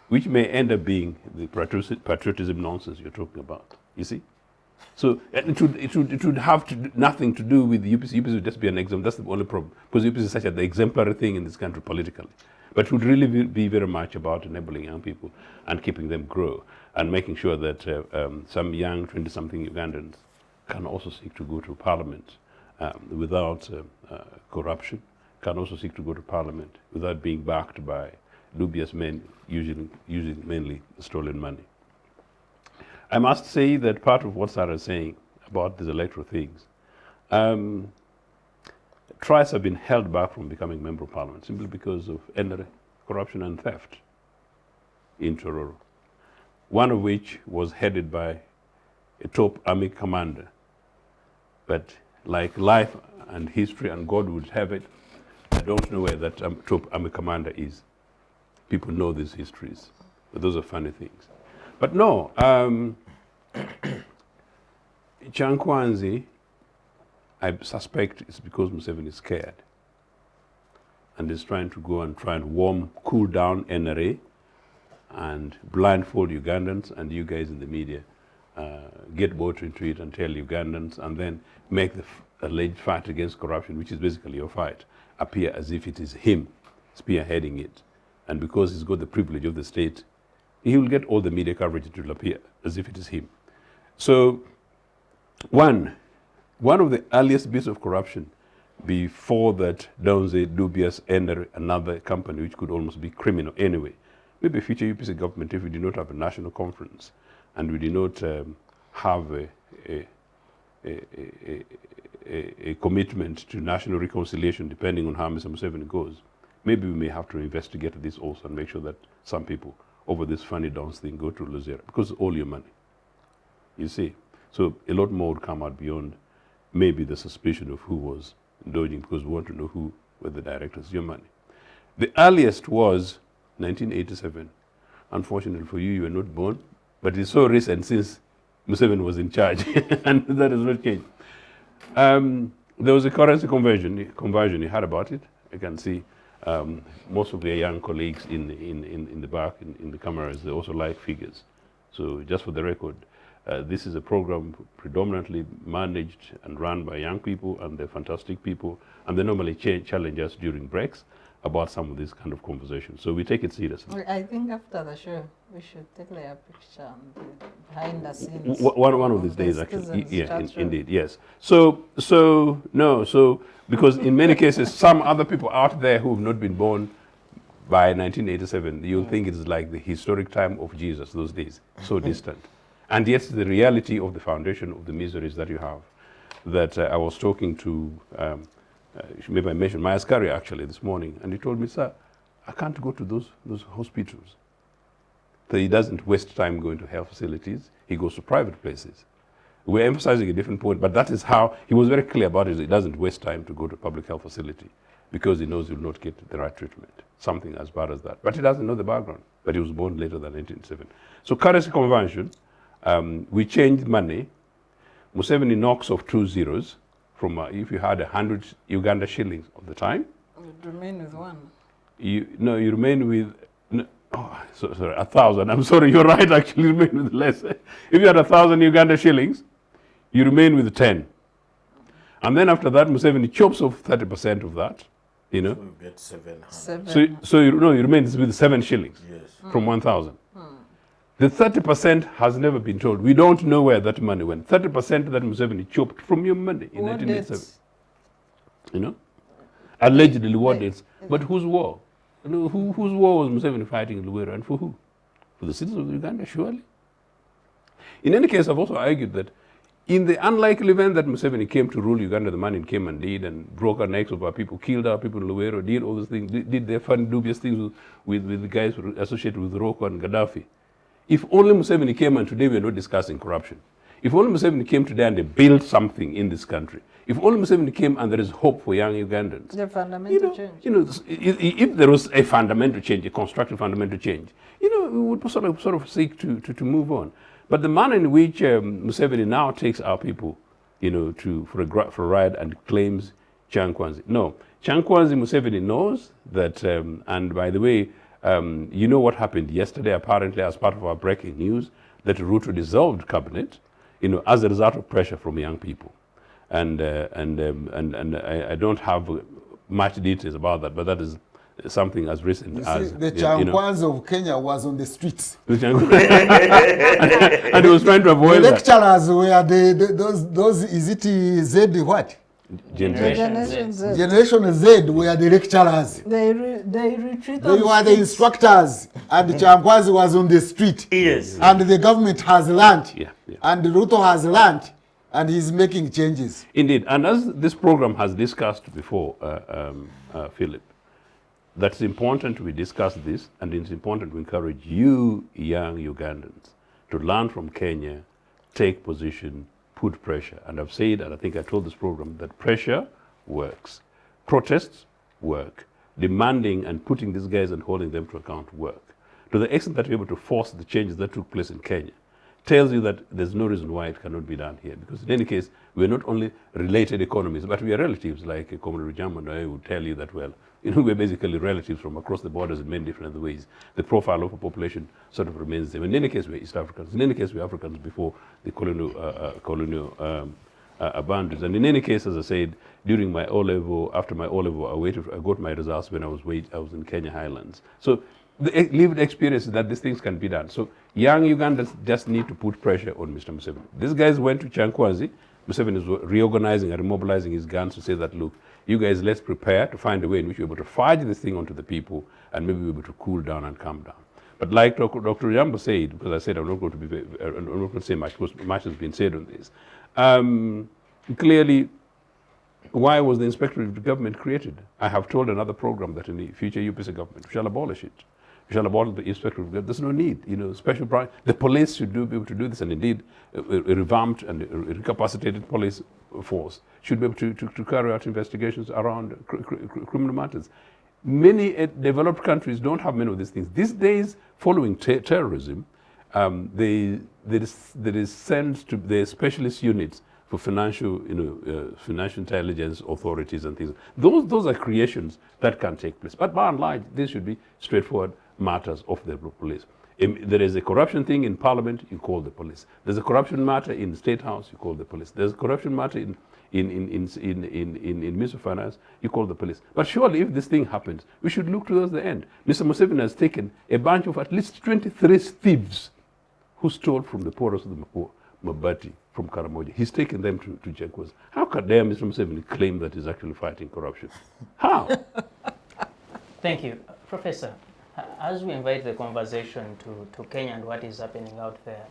which may end up being the patriotism nonsense you're talking about, you see? So it would have nothing to do with the UPC. UPC would just be an example. That's the only problem. Because UPC is such the exemplary thing in this country politically. But it would really be very much about enabling young people and keeping them grow and making sure that some young 20-something Ugandans can also seek to go to parliament without corruption, can also seek to go to parliament without being backed by dubious men using mainly stolen money. I must say that part of what Sarah is saying about these electoral things, tribes have been held back from becoming member of parliament simply because of corruption and theft in Tororo. One of which was headed by a top army commander. But like life and history and God would have it, I don't know where that top army commander is. People know these histories. But those are funny things. But no, Chankwanzi, I suspect it's because Museveni is scared and is trying to go and try and cool down NRA and blindfold Ugandans, and you guys in the media get bought into it and tell Ugandans, and then make the alleged fight against corruption, which is basically your fight, appear as if it is him spearheading it. And because he's got the privilege of the state, he will get all the media coverage. It will appear as if it is him. So one of the earliest bits of corruption before that Downze dubious enter another company which could almost be criminal anyway. Maybe future UPC government, if we did not have a national conference and we did not have a commitment to national reconciliation, depending on how Mr. Museveni goes, maybe we may have to investigate this also and make sure that some people over this funny dance thing go to Luzera, because it's all your money, you see. So a lot more would come out beyond maybe the suspicion of who was dodging, because we want to know who were the directors, your money. The earliest was 1987. Unfortunately for you, you were not born, but it's so recent since Museveni was in charge, and that has not changed. There was a currency conversion. You heard about it. I can see most of their young colleagues in the back, in the cameras, they also like figures. So just for the record, this is a program predominantly managed and run by young people, and they're fantastic people, and they normally challenge us during breaks about some of these kind of conversations. So we take it seriously. I think after the show, we should take a picture behind the scenes. One of these days, actually. Yeah, indeed, yes. So because in many cases, some other people out there who have not been born by 1987, you'll think it's like the historic time of Jesus, those days, so distant. And yet the reality of the foundation of the miseries that you have, that I was talking to, maybe I mentioned my Askari actually this morning, and he told me, sir, I can't go to those hospitals. So he doesn't waste time going to health facilities, he goes to private places. We're emphasizing a different point, but that is how, he was very clear about it, he doesn't waste time to go to a public health facility because he knows he will not get the right treatment, something as bad as that. But he doesn't know the background, but he was born later than 1907. So currency conversion, we changed money. Museveni knocks off 2 zeros from if you had 100 Uganda shillings of the time. You remain with one. You remain with, sorry, 1,000. I'm sorry, you're right, actually, you remain with less. If you had 1,000 Uganda shillings, you remain with 10. And then after that, Museveni chops off 30% of that, you know. So you get 700. So you remain with 7 shillings Yes. from 1,000. The 30% has never been told. We don't know where that money went. 30% that Museveni chopped from your money in 1987. You know? Allegedly what dates. But whose war? You know, whose war was Museveni fighting in Luwero, and for who? For the citizens of Uganda, surely? In any case, I've also argued that in the unlikely event that Museveni came to rule Uganda, the man in came and did, and broke our necks of our people, killed our people in Luwero, did all those things, did their fun, dubious things with the guys associated with Rocco and Gaddafi. If only Museveni came, and today we're not discussing corruption. If only Museveni came today and they built something in this country. If only Museveni came and there is hope for young Ugandans. The fundamental change. You know, if there was a fundamental change, a constructive fundamental change, you know, we would sort of seek to move on. But the manner in which Museveni now takes our people, you know, for a ride and claims Chankwanzi. No, Chankwanzi Museveni knows that, and by the way, you know what happened yesterday, apparently, as part of our breaking news, that Ruto dissolved cabinet, you know, as a result of pressure from young people. And I don't have much details about that, but that is something as recent as... The Chankwanzi of Kenya was on the streets. and he was trying to avoid the lecturers were those is it Z what? Generation Z. Generation Z were the lecturers. They retreat. They were the instructors, and Chankwanzi was on the street. Yes. And the government has learned, Yeah. and Ruto has learned, and he's making changes. Indeed, and as this program has discussed before, Philip, that's important we discuss this, and it's important we encourage you, young Ugandans, to learn from Kenya, take position, put pressure. And I've said, and I think I told this program, that pressure works. Protests work. Demanding and putting these guys and holding them to account work. to the extent that we're able to force the changes that took place in Kenya, tells you that there's no reason why it cannot be done here. Because in any case, we're not only related economies, but we are relatives, like Comrade Ojambo and I would tell you that, well, we're basically relatives from across the borders in many different other ways. The profile of a population sort of remains the same. In any case, we're East Africans. In any case, we're Africans before the colonial boundaries. And in any case, as I said, during my O-level, after my O-level, I got my results when I was in Kenya Highlands. So the lived experience is that these things can be done. So young Ugandans just need to put pressure on Mr. Museveni. These guys went to Chankwanzi. Museveni is reorganizing and remobilizing his guns to say that, look, you guys, let's prepare to find a way in which we're able to fight this thing onto the people and maybe we're able to cool down and calm down. But like Dr. Ojambo said, because I said I'm not going to say much, because much has been said on this, clearly, why was the Inspectorate of Government created? I have told another program that in the future UPC government, we shall abolish it. We shall abolish the Inspectorate of Government. There's no need, special branch. The police should be able to do this, and indeed, a revamped and recapacitated police force should be able to carry out investigations around criminal matters. Many developed countries don't have many of these things. These days, following terrorism, there is sent to the specialist units for financial intelligence authorities and things. Those are creations that can take place. But by and large, these should be straightforward matters of the police. There is a corruption thing in Parliament, you call the police. There's a corruption matter in the State House, you call the police. There's a corruption matter in Ministry of Finance, you call the police. But surely if this thing happens, we should look towards the end. Mr. Museveni has taken a bunch of at least 23 thieves who stole from the poorest of the poor, Mabati, from Karamoja. He's taken them to Jenkins. How dare Mr. Museveni claim that he's actually fighting corruption? How? Thank you. Professor, as we invite the conversation to Kenya and what is happening out there,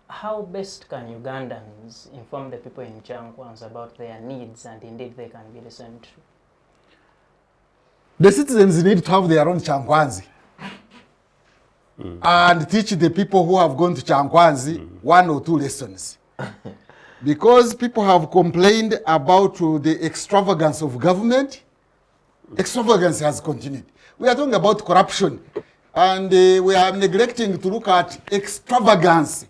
how best can Ugandans inform the people in Chankwanzi about their needs and indeed they can be listened to? The citizens need to have their own Chankwanzi and teach the people who have gone to Chankwanzi 1 or 2 lessons. Because people have complained about the extravagance of government. Extravagance has continued. We are talking about corruption, and we are neglecting to look at extravagance,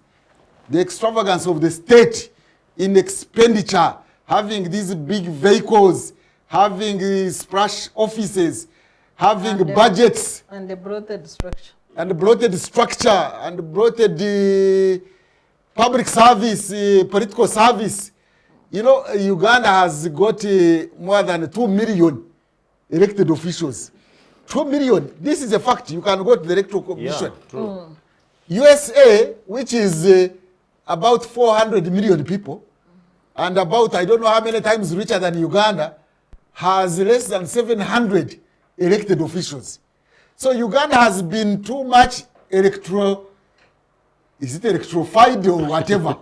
the extravagance of the state in expenditure, having these big vehicles, having splash offices, having budgets. And the bloated structure. And the bloated structure, and the bloated public service, political service. Uganda has got more than 2 million elected officials. 2 million. This is a fact. You can go to the Electoral Commission. Yeah, true. USA, which is about 400 million people, and about, I don't know how many times richer than Uganda, has less than 700 elected officials. So Uganda has been too much electrified or whatever.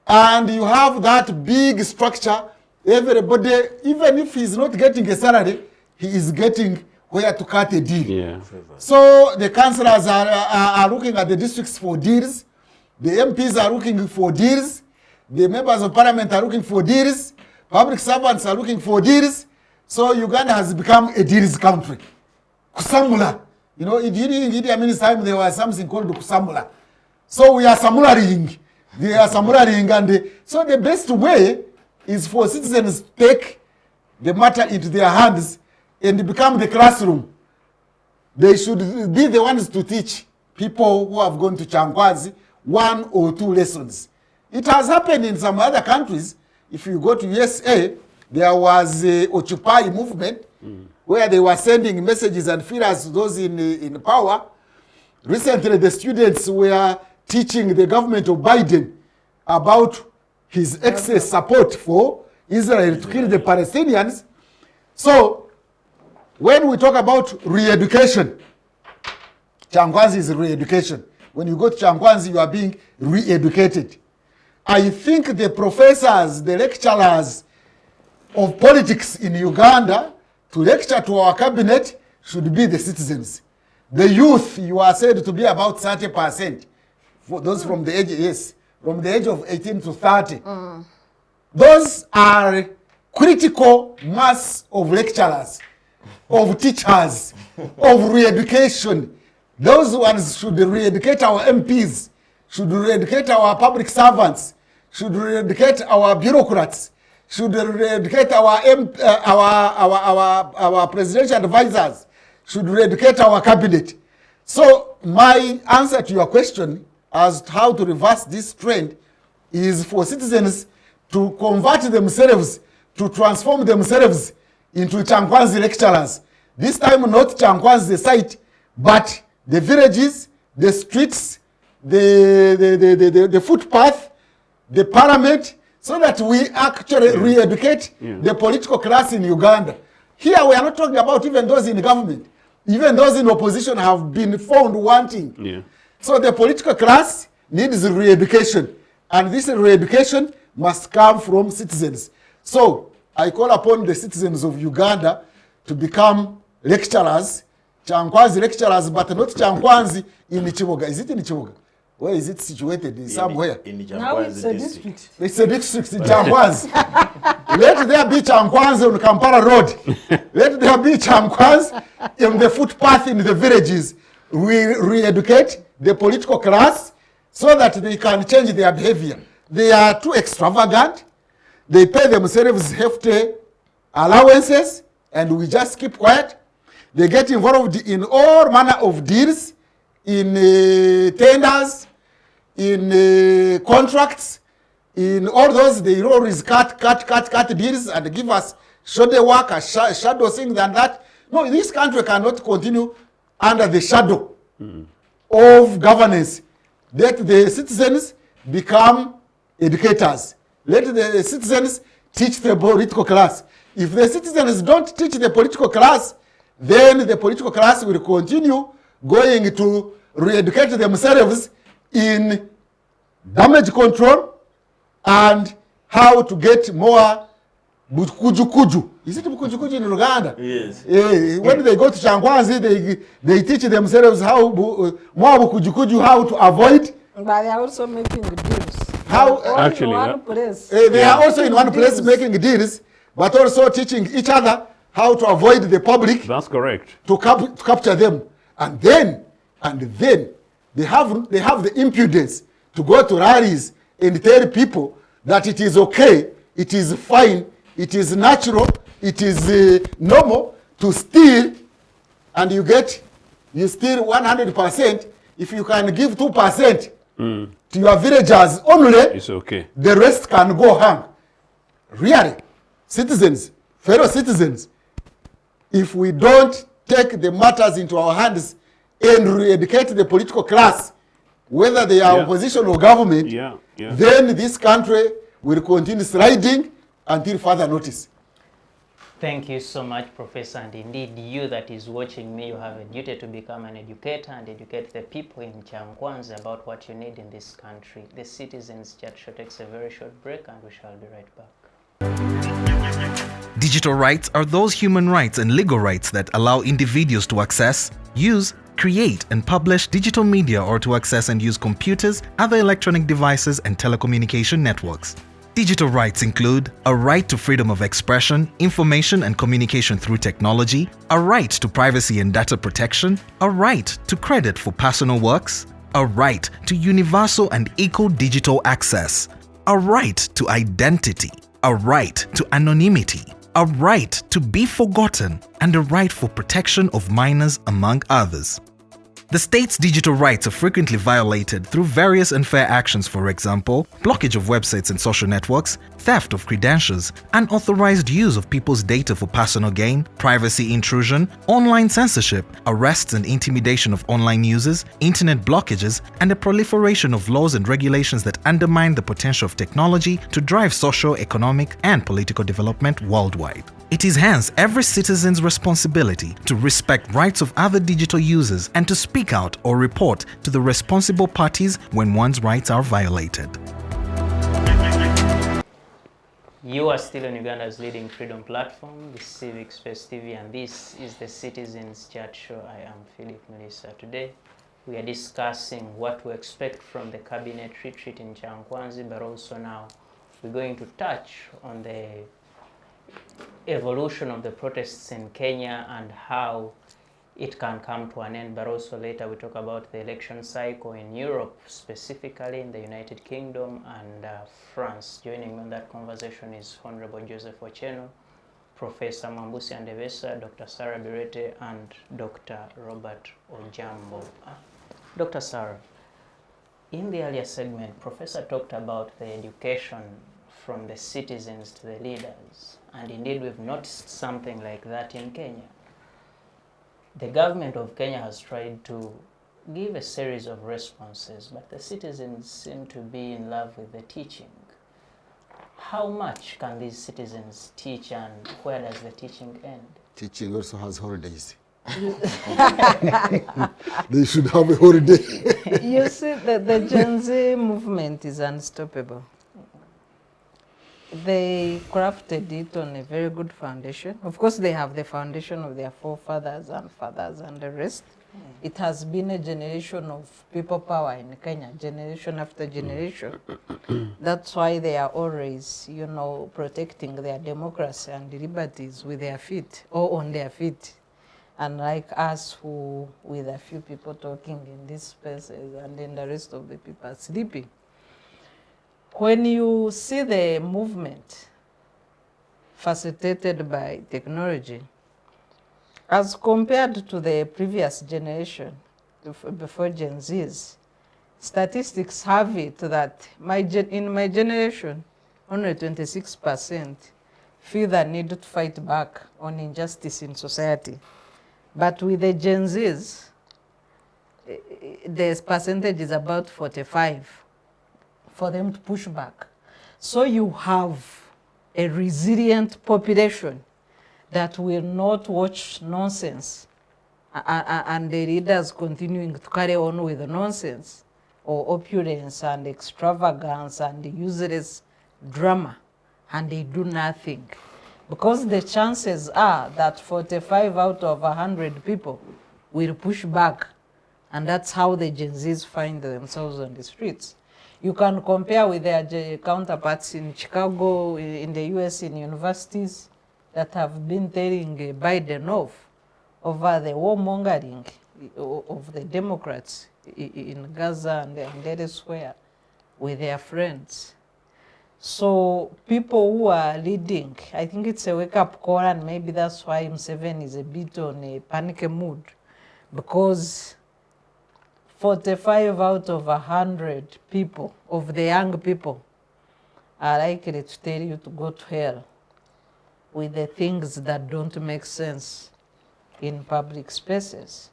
And you have that big structure. Everybody, even if he's not getting a salary, he is getting where to cut a deal. Yeah. So the councillors are looking at the districts for deals. The MPs are looking for deals. The members of parliament are looking for deals. Public servants are looking for deals. So Uganda has become a deals country. Kusamula. During Idi Amin's time, there was something called Kusamula. So we are samularing. They are samularing. And so the best way is for citizens to take the matter into their hands and become the classroom. They should be the ones to teach people who have gone to Chankwanzi 1 or 2 lessons. It has happened in some other countries. If you go to USA, there was a Occupy movement where they were sending messages and feelers to those in power. Recently, the students were teaching the government of Biden about his excess support for Israel to kill the Palestinians. So, when we talk about re-education, Chankwanzi is re-education. When you go to Chankwanzi, you are being re-educated. I think the professors, the lecturers of politics in Uganda to lecture to our cabinet should be the citizens. The youth, you are said to be about 30%. For those from the age, yes, from the age of 18 to 30. Those are critical mass of lecturers, of teachers, of re-education. Those ones should re-educate our MPs, should re-educate our public servants, should re-educate our bureaucrats, should re-educate our presidential advisors, should re-educate our cabinet. So my answer to your question as to how to reverse this trend is for citizens to convert themselves, to transform themselves into Chankwanzi lecturers. This time not Chankwanzi the site, but the villages, the streets, the footpath, the parliament, so that we actually re-educate the political class in Uganda. Here we are not talking about even those in government. Even those in opposition have been found wanting. So the political class needs re-education. And this re-education must come from citizens. So I call upon the citizens of Uganda to become lecturers, Chankwanzi lecturers, but not Chankwanzi in Chiboga. Is it in Chiboga? Where is it situated? Somewhere. In Now it's a Chankwanzi district. district. It's a district in Chankwanzi. Let there be Chankwanzi on Kampala Road. Let there be Chankwanzi in the footpath in the villages. We re-educate the political class so that they can change their behavior. They are too extravagant. They pay themselves hefty allowances and we just keep quiet. They get involved in all manner of deals, in tenders, in contracts, in all those. They always cut deals and give us shadow work, shadow things and that. No, this country cannot continue under the shadow of governance. Let the citizens become educators. Let the citizens teach the political class. If the citizens don't teach the political class, then the political class will continue going to re-educate themselves in damage control and how to get more bukujukuju. Is it bukujukuju in Uganda? Yes. When they go to Chankwanzi, they teach themselves how more bukujukuju, how to avoid. But they are also making deals. How Actually, in one place. they are also in one place making deals, but also teaching each other how to avoid the public. That's correct. To capture them, and then they have the impudence to go to rallies and tell people that it is okay, it is fine, it is natural, it is normal to steal, and you steal 100%. If you can give 2% to your villagers only, It's okay. the rest can go hang. Really, citizens, fellow citizens, if we don't take the matters into our hands and re-educate the political class, whether they are opposition or government, then this country will continue sliding until further notice. Thank you so much, Professor. And indeed, you that is watching me, you have a duty to become an educator and educate the people in Chankwanzi about what you need in this country. The Citizens Chat Show takes a very short break and we shall be right back. Digital rights are those human rights and legal rights that allow individuals to access, use, create and publish digital media or to access and use computers, other electronic devices and telecommunication networks. Digital rights include a right to freedom of expression, information and communication through technology, a right to privacy and data protection, a right to credit for personal works, a right to universal and equal digital access, a right to identity, a right to anonymity, a right to be forgotten, and a right for protection of minors, among others. The state's digital rights are frequently violated through various unfair actions, for example, blockage of websites and social networks, theft of credentials, unauthorized use of people's data for personal gain, privacy intrusion, online censorship, arrests and intimidation of online users, internet blockages, and the proliferation of laws and regulations that undermine the potential of technology to drive social, economic, and political development worldwide. It is hence every citizen's responsibility to respect rights of other digital users and to speak out or report to the responsible parties when one's rights are violated. You are still on Uganda's leading freedom platform, the Civic Space TV, and this is the Citizens Chat Show. I am Muliisa. Today, we are discussing what to expect from the cabinet retreat in Chankwanzi, but also now we're going to touch on the evolution of the protests in Kenya and how it can come to an end, but also later we talk about the election cycle in Europe, specifically in the United Kingdom and France. Joining me on that conversation is Honorable Joseph Othieno, Professor Mwambustya Ndebesa, Dr. Sarah Bireete, and Dr. Robert Ojambo. Dr. Sarah, in the earlier segment, Professor talked about the education from the citizens to the leaders, and indeed we've noticed something like that in Kenya. The government of Kenya has tried to give a series of responses, but the citizens seem to be in love with the teaching. How much can these citizens teach, and where does the teaching end? Teaching also has holidays. They should have a holiday. You see, the Gen Z movement is unstoppable. They crafted it on a very good foundation. Of course, they have the foundation of their forefathers and fathers and the rest. It has been a generation of people power in Kenya, generation after generation. That's why they are always, you know, protecting their democracy and liberties with their feet or on their feet. Unlike us who, with a few people talking in these spaces and then the rest of the people are sleeping. When you see the movement facilitated by technology, as compared to the previous generation, before Gen Zs, statistics have it that in my generation, only 26% feel the need to fight back on injustice in society. But with the Gen Zs, the percentage is about 45 for them to push back. So you have a resilient population that will not watch nonsense and the leaders continuing to carry on with the nonsense or opulence and extravagance and useless drama, and they do nothing. Because the chances are that 45 out of 100 people will push back, and that's how the Gen Zs find themselves on the streets. You can compare with their counterparts in Chicago, in the US, in universities that have been telling Biden off over the warmongering of the Democrats in Gaza and elsewhere with their friends. So people who are leading, I think it's a wake-up call, and maybe that's why Museveni is a bit on a panic mood, because 45 out of 100 people, of the young people, are likely to tell you to go to hell with the things that don't make sense in public spaces.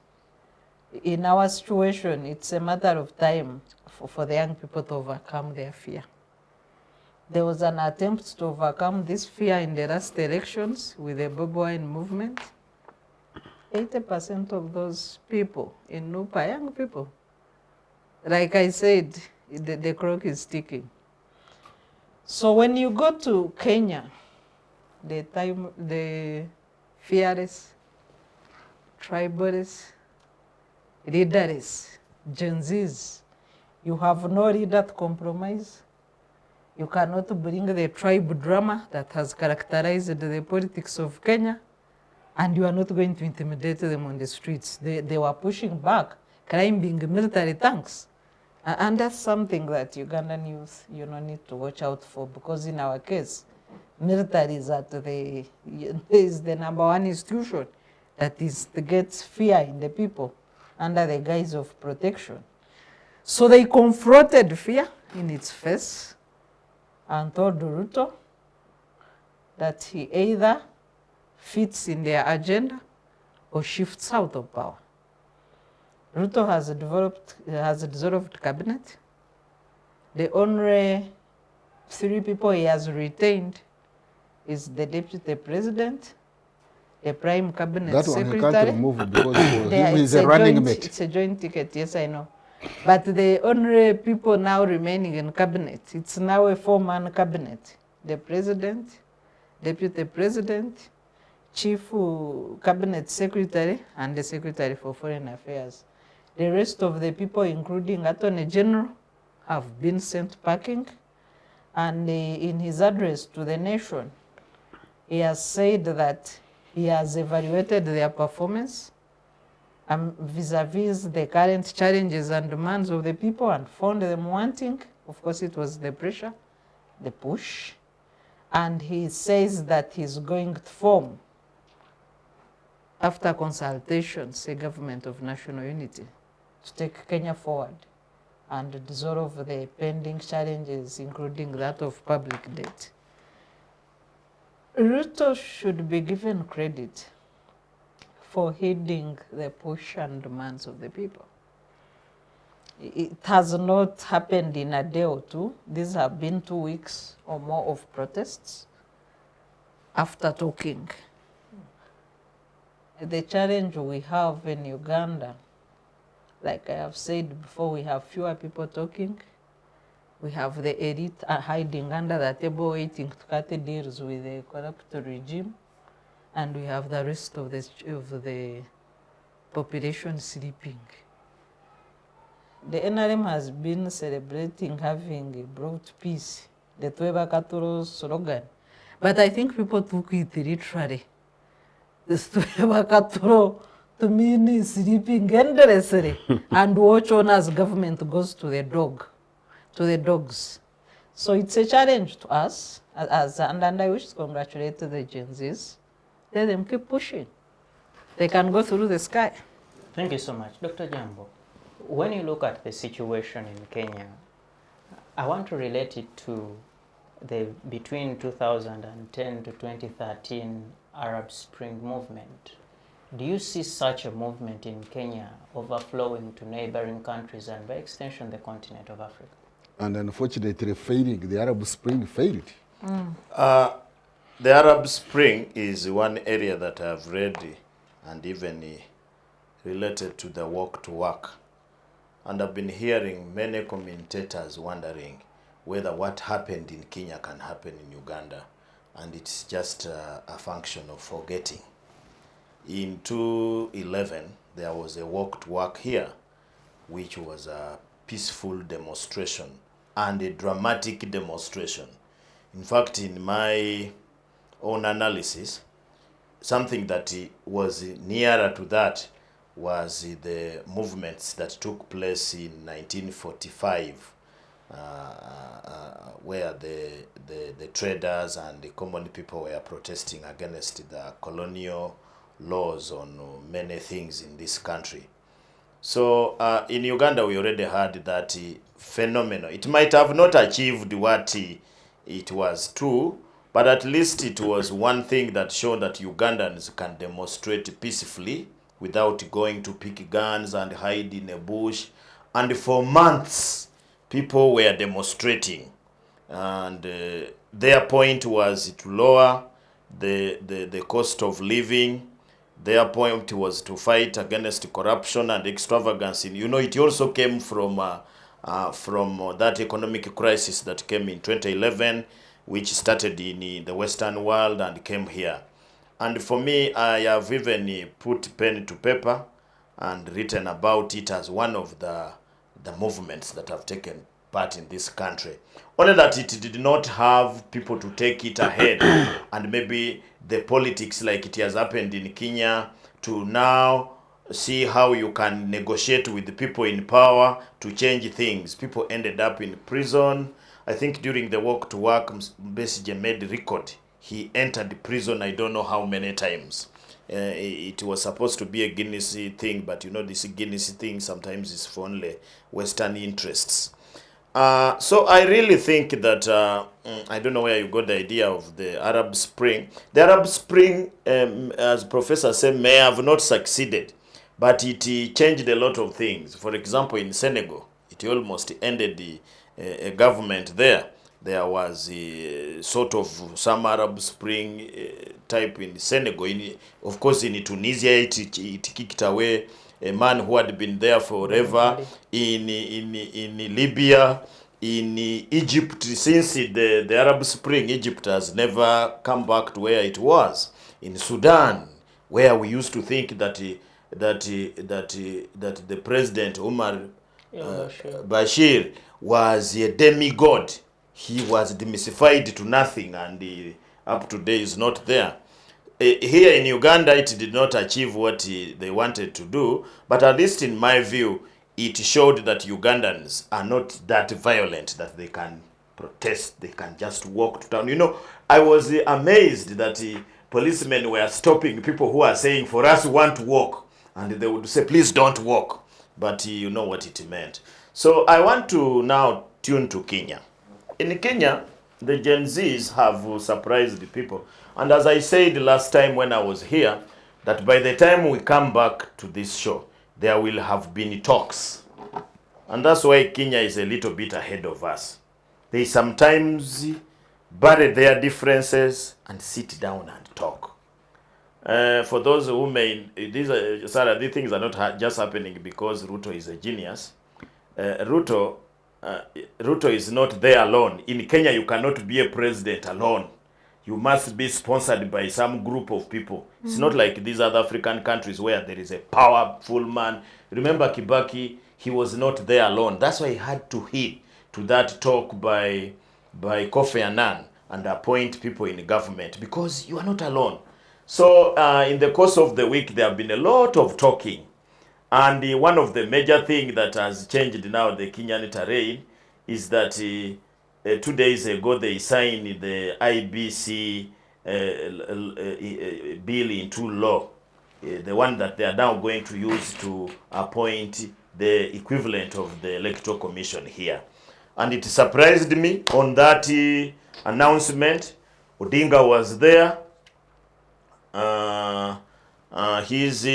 In our situation, it's a matter of time for the young people to overcome their fear. There was an attempt to overcome this fear in the last elections with the Bobi Wine movement. 80% of those people in Nupa, young people. Like I said, the clock is ticking. So when you go to Kenya, the fearless, tribalist, leaderless, Gen Zs, you have no leader to compromise. You cannot bring the tribe drama that has characterized the politics of Kenya, and you are not going to intimidate them on the streets. They were pushing back, climbing military tanks. And that's something that Ugandan youth, need to watch out for, because in our case, military is is the #1 institution that gets fear in the people under the guise of protection. So they confronted fear in its face and told Ruto that he either fits in their agenda or shifts out of power. Ruto has dissolved cabinet. The only 3 people he has retained is the deputy president, the prime cabinet secretary. That one he can't remove because for him he's a running mate. It's a joint ticket, yes, I know. But the only people now remaining in cabinet, it's now a 4-man cabinet. The president, deputy president, chief cabinet secretary, and the secretary for foreign affairs. The rest of the people, including Attorney General, have been sent packing. And in his address to the nation, he has said that he has evaluated their performance vis-a-vis the current challenges and demands of the people and found them wanting. Of course, it was the pressure, the push. And he says that he's going to form, after consultations, a government of national unity to take Kenya forward and dissolve the pending challenges, including that of public debt. Ruto should be given credit for heeding the push and demands of the people. It has not happened in a day or two. These have been 2 weeks or more of protests after talking. The challenge we have in Uganda, like I have said before, we have fewer people talking. We have the elite hiding under the table waiting to cut deals with the corrupt regime. And we have the rest of the population sleeping. The NRM has been celebrating having brought peace, the Tweba Katoro slogan. But I think people took it literally. The Tweba Katoro to mean sleeping endlessly and watch on as government goes to the dogs. So it's a challenge to us, and I wish to congratulate the Gen Zs. Let them keep pushing. They can go through the sky. Thank you so much. Dr. Ojambo, when you look at the situation in Kenya, I want to relate it to the between 2010 to 2013 Arab Spring movement. Do you see such a movement in Kenya overflowing to neighboring countries and by extension the continent of Africa? And unfortunately failing, the Arab Spring failed. The Arab Spring is one area that I've read and even related to the walk to work. And I've been hearing many commentators wondering whether what happened in Kenya can happen in Uganda. And it's just a function of forgetting. In 2011, there was a walk to work here, which was a peaceful demonstration and a dramatic demonstration. In fact, in my own analysis, something that was nearer to that was the movements that took place in 1945, where the traders and the common people were protesting against the colonial laws on many things in this country. So in Uganda, we already had that phenomenon. It might have not achieved what it was true, but at least it was one thing that showed that Ugandans can demonstrate peacefully without going to pick guns and hide in a bush. And for months, people were demonstrating. And their point was to lower the cost of living. Their point was to fight against corruption and extravagance. You know, it also came from that economic crisis that came in 2011, which started in the Western world and came here. And for me, I have even put pen to paper and written about it as one of the movements that have taken part in this country. Only that it did not have people to take it ahead and maybe the politics like it has happened in Kenya to now see how you can negotiate with the people in power to change things. People ended up in prison. I think during the walk to work, Besigye made record. He entered prison I don't know how many times. It was supposed to be a Guinness thing, but you know this Guinness thing sometimes is for only Western interests. So I really think that, I don't know where you got the idea of the Arab Spring. The Arab Spring, as Professor said, may have not succeeded, but it changed a lot of things. For example, in Senegal, it almost ended a government there. There was sort of some Arab Spring type in Senegal. Of course, in Tunisia, it kicked away a man who had been there forever. In Libya, in Egypt, since the Arab Spring, Egypt has never come back to where it was. In Sudan, where we used to think that the president Omar Bashir was a demigod. He was demystified to nothing, and up to date is not there. here in Uganda, it did not achieve what they wanted to do, but at least in my view, it showed that Ugandans are not that violent, that they can protest, they can just walk to town. You know, I was amazed that policemen were stopping people who are saying, for us, we want to walk. And they would say, please don't walk. But you know what it meant. So I want to now tune to Kenya. In Kenya, the Gen Zs have surprised the people. And as I said last time when I was here, that by the time we come back to this show, there will have been talks. And that's why Kenya is a little bit ahead of us. They sometimes bury their differences and sit down and talk. For those who may, these things are not just happening because Ruto is a genius. Ruto is not there alone. In Kenya, you cannot be a president alone. You must be sponsored by some group of people. It's not like these other African countries where there is a powerful man. Remember Kibaki, he was not there alone. That's why he had to heed to that talk by Kofi Annan and appoint people in the government, because you are not alone. So in the course of the week, there have been a lot of talking. And one of the major things that has changed now the Kenyan terrain is that 2 days ago they signed the IBC bill into law, the one that they are now going to use to appoint the equivalent of the Electoral Commission here. And it surprised me on that announcement. Odinga was there. His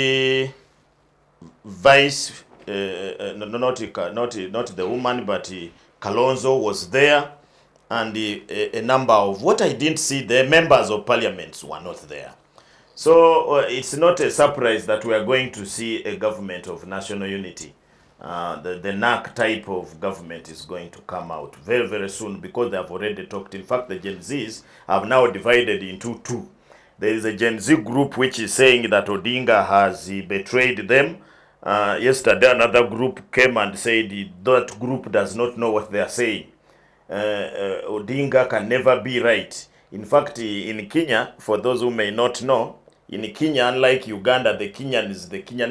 vice, not the woman, but Kalonzo was there, and a number of, what I didn't see, the members of parliament were not there. So it's not a surprise that we are going to see a government of national unity. The NAC type of government is going to come out very, very soon, because they have already talked. In fact, the Gen Zs have now divided into two. There is a Gen Z group which is saying that Odinga has betrayed them. Yesterday, another group came and said that group does not know what they are saying. Odinga can never be right. In fact, in Kenya, for those who may not know, in Kenya, unlike Uganda, the Kenyan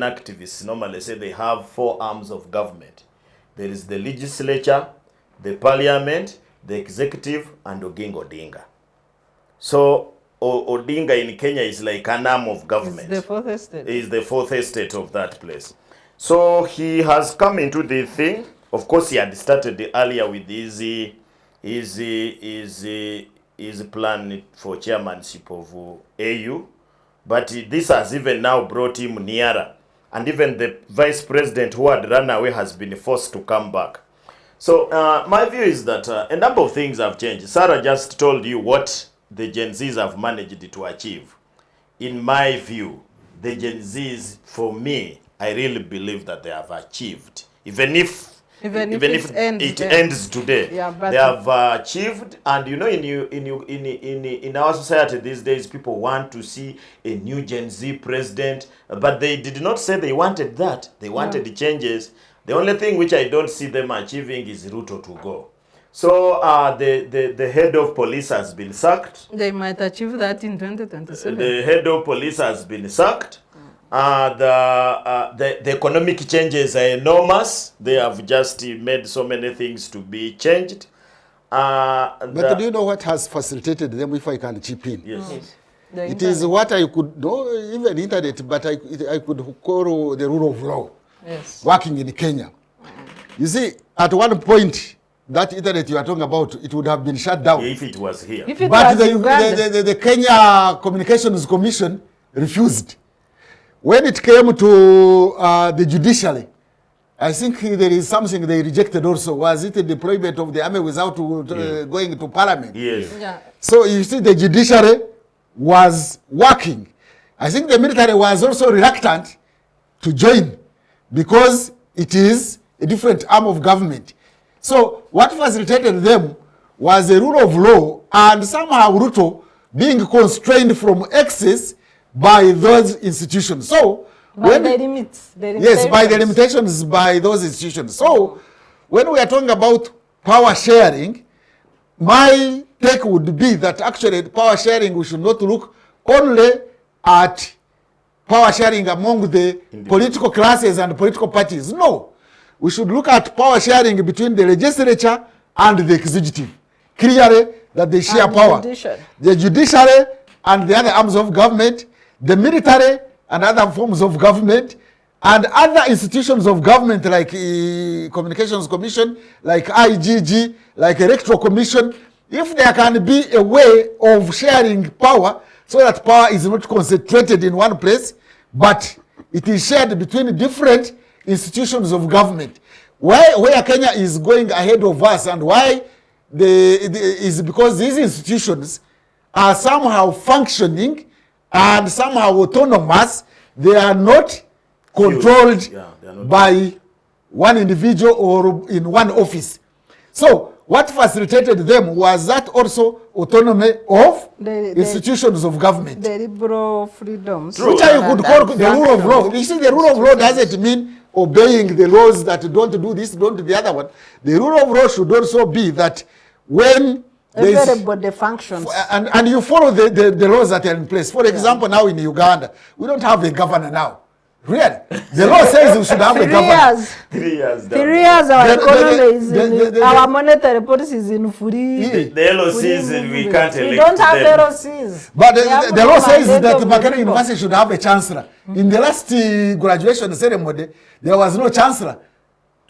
activists normally say they have 4 arms of government. There is the legislature, the parliament, the executive, and Odinga. So Odinga in Kenya is like an arm of government. It's the 4th estate. Is the 4th estate of that place. So he has come into the thing. Of course, he had started earlier with his plan for chairmanship of AU. But this has even now brought him nearer. And even the vice president who had run away has been forced to come back. So my view is that a number of things have changed. Sarah just told you what the Gen Zs have managed to achieve. In my view, the Gen Zs, for me, I really believe that they have achieved. Even if it ends today, yeah, they have achieved. And you know, in our society these days, people want to see a new Gen Z president, but they did not say they wanted that. They wanted changes. The only thing which I don't see them achieving is Ruto to go. So the head of police has been sacked. They might achieve that in 2027. The head of police has been sacked. The economic changes are enormous. They have just made so many things to be changed. But do you know what has facilitated them, if I can chip in? Yes. It is what I could know, even internet, but I could call the rule of law. Yes. Working in Kenya. You see, at one point, that internet you are talking about, it would have been shut down. If it was here. But the Kenya Communications Commission refused. When it came to the judiciary, I think there is something they rejected also. Was it the deployment of the army without going to parliament? Yes. Yeah. So you see, the judiciary was working. I think the military was also reluctant to join because it is a different arm of government. So what facilitated them was the rule of law, and somehow Ruto being constrained from excess by those institutions. So by the limits. Yes, by the limitations by those institutions. So when we are talking about power sharing, my take would be that actually power sharing, we should not look only at power sharing among the political classes and political parties. No. We should look at power sharing between the legislature and the executive. Clearly that they share power. The judiciary and the other arms of government, the military and other forms of government, and other institutions of government like Communications Commission, like IGG, like Electoral Commission. If there can be a way of sharing power so that power is not concentrated in one place, but it is shared between different institutions of government. Where Kenya is going ahead of us and why is because these institutions are somehow functioning and somehow autonomous. They are not controlled by one individual or in one office. So what facilitated them was that also autonomy of institutions of government. The liberal freedoms. Which you could call the rule of law. You see, the rule of law doesn't mean obeying the laws that don't do this, don't do the other one. The rule of law should also be that when everybody functions. And you follow the laws that are in place. For example, now in Uganda, we don't have a governor now. Really? The law says we should have a governor. 3 years. 3 years our economy is in, our monetary policy is in free. The LOCs, we can't elect. We don't have LOCs. But the law says that Makere University should have a chancellor. In the last graduation ceremony, there was no chancellor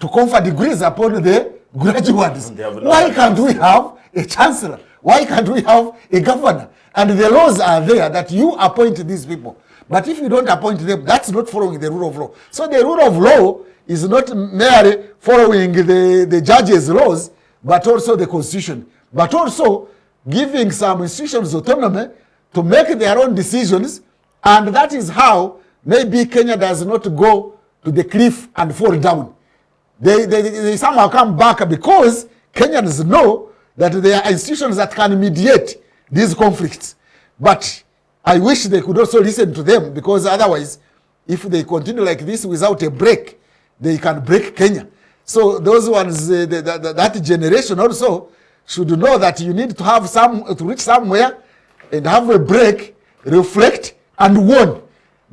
to confer degrees upon the graduates. Why can't we have a chancellor? Why can't we have a governor? And the laws are there that you appoint these people. But if you don't appoint them, that's not following the rule of law. So the rule of law is not merely following the judge's laws, but also the constitution. But also giving some institutions autonomy to make their own decisions. And that is how maybe Kenya does not go to the cliff and fall down. They somehow come back because Kenyans know that there are institutions that can mediate these conflicts. But I wish they could also listen to them, because otherwise, if they continue like this without a break, they can break Kenya. So those ones, that generation also should know that you need to have to reach somewhere and have a break, reflect, and warn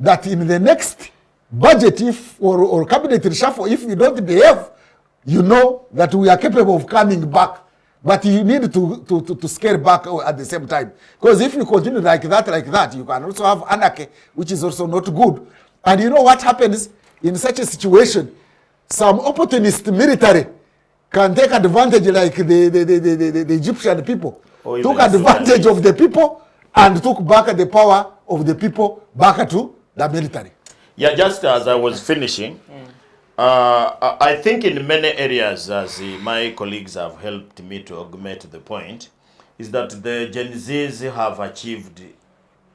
that in the next budget, or cabinet reshuffle, if you don't behave, you know that we are capable of coming back. But you need to scale back at the same time. Because if you continue like that, you can also have anarchy, which is also not good. And you know what happens in such a situation? Some opportunist military can take advantage, like the Egyptian people. Took advantage of the people and took back the power of the people back to the military. Yeah, just as I was finishing, I think in many areas, as my colleagues have helped me to augment the point, is that the Gen Zs have achieved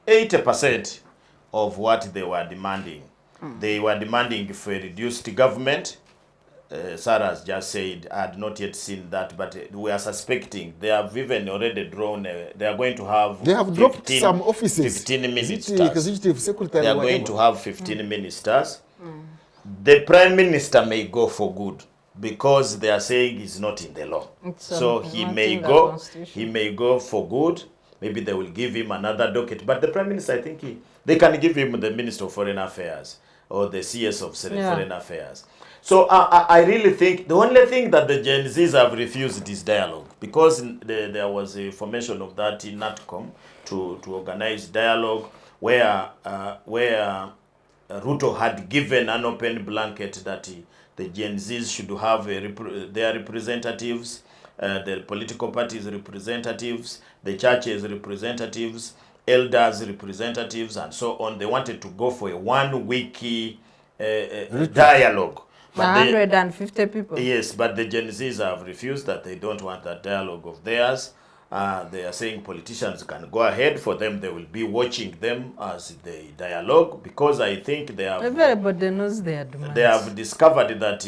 80% of what they were demanding. They were demanding for a reduced government. Sarah's just said, I had not yet seen that, but we are suspecting. They have even already drawn, they are going to have... They have dropped some offices. 15 ministers. Executive secretary. They are going to have 15 ministers. The Prime Minister may go for good, because they are saying he's not in the law. So he may go for good. Maybe they will give him another docket. But the Prime Minister, I think they can give him the Minister of Foreign Affairs or the CS of Foreign Affairs. So I really think the only thing that the Gen Zs have refused is dialogue, because there was a formation of that in NATCOM to organize dialogue where Ruto had given an open blanket that the Gen Zs should have their representatives, the political parties representatives, the churches representatives, elders representatives, and so on. They wanted to go for a 1 week dialogue. 150 people. Yes, but the Gen Zs have refused that. They don't want that dialogue of theirs. They are saying politicians can go ahead. For them, they will be watching them as they dialogue, because I think they have... Everybody knows their demands. They have discovered that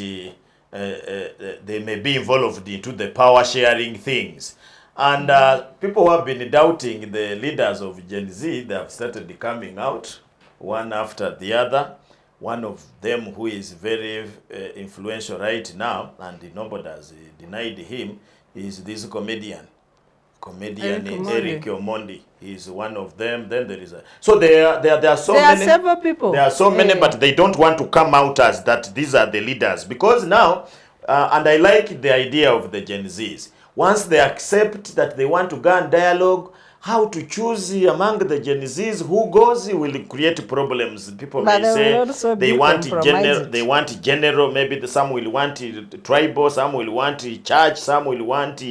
they may be involved into the power sharing things. And people who have been doubting the leaders of Gen Z, they have started coming out, one after the other. One of them, who is very influential right now, and nobody has denied him, is this comedian. comedian Eric Omondi. He's one of them. Then there is so there are so many. There are several people. There are so many, but they don't want to come out as that these are the leaders, because now, and I like the idea of the Gen Zs. Once they accept that they want to go and dialogue, how to choose among the Gen Zs who goes will create problems. People But may they say they want general, maybe some will want tribal, some will want church, some will want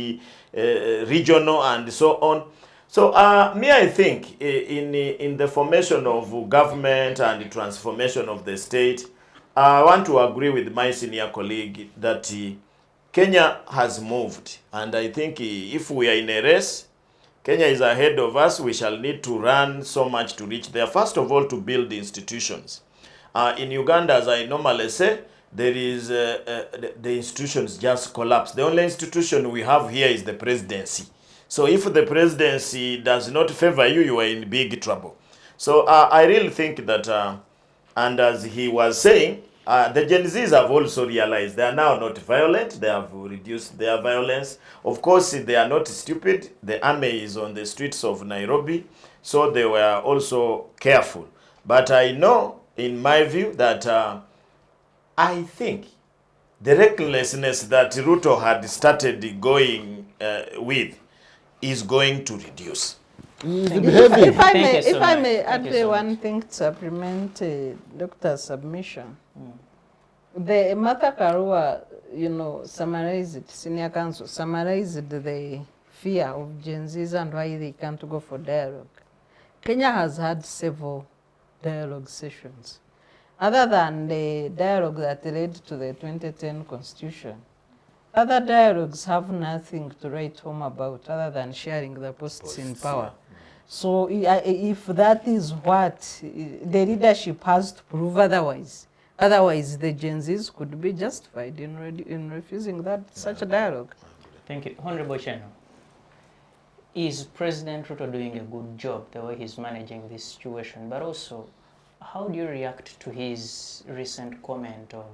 regional, and so on. So me, I think in the formation of government and the transformation of the state, I want to agree with my senior colleague that Kenya has moved, and I think if we are in a race, Kenya is ahead of us. We shall need to run so much to reach there. First of all, to build institutions. In Uganda, as I normally say, there is the institutions just collapse. The only institution we have here is the presidency. So if the presidency does not favor you, you are in big trouble. So I really think that, and as he was saying, the Gen Zs have also realized they are now not violent. They have reduced their violence. Of course, they are not stupid. The army is on the streets of Nairobi, so they were also careful. But I know, in my view, that I think the recklessness that Ruto had started going with is going to reduce. If I may add one thing to supplement Doctor's submission. The Martha Karua, summarized it, senior counsel summarized the fear of Gen Zs and why they can't go for dialogue. Kenya has had several dialogue sessions. Other than the dialogue that led to the 2010 constitution, other dialogues have nothing to write home about other than sharing the posts in power. So if that is what the leadership has to prove otherwise the Gen Zs could be justified in refusing such a dialogue. Thank you. Honorable Cheno, is President Ruto doing a good job the way he's managing this situation? But also, how do you react to his recent comment of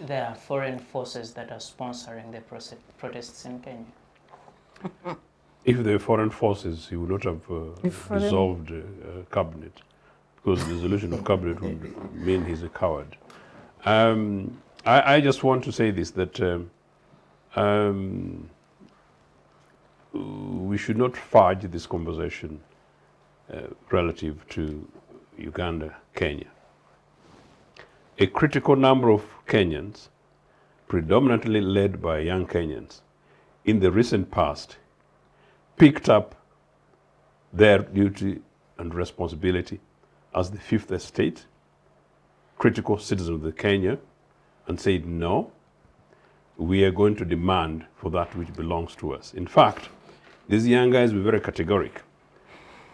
there are foreign forces that are sponsoring the protests in Kenya? If there were foreign forces, he would not have dissolved cabinet, because the dissolution of cabinet would mean he's a coward. I just want to say this, that we should not fudge this conversation relative to Uganda, Kenya. A critical number of Kenyans, predominantly led by young Kenyans, in the recent past, picked up their duty and responsibility as the fifth estate, critical citizens of Kenya, and said, no, we are going to demand for that which belongs to us. In fact, these young guys were very categoric.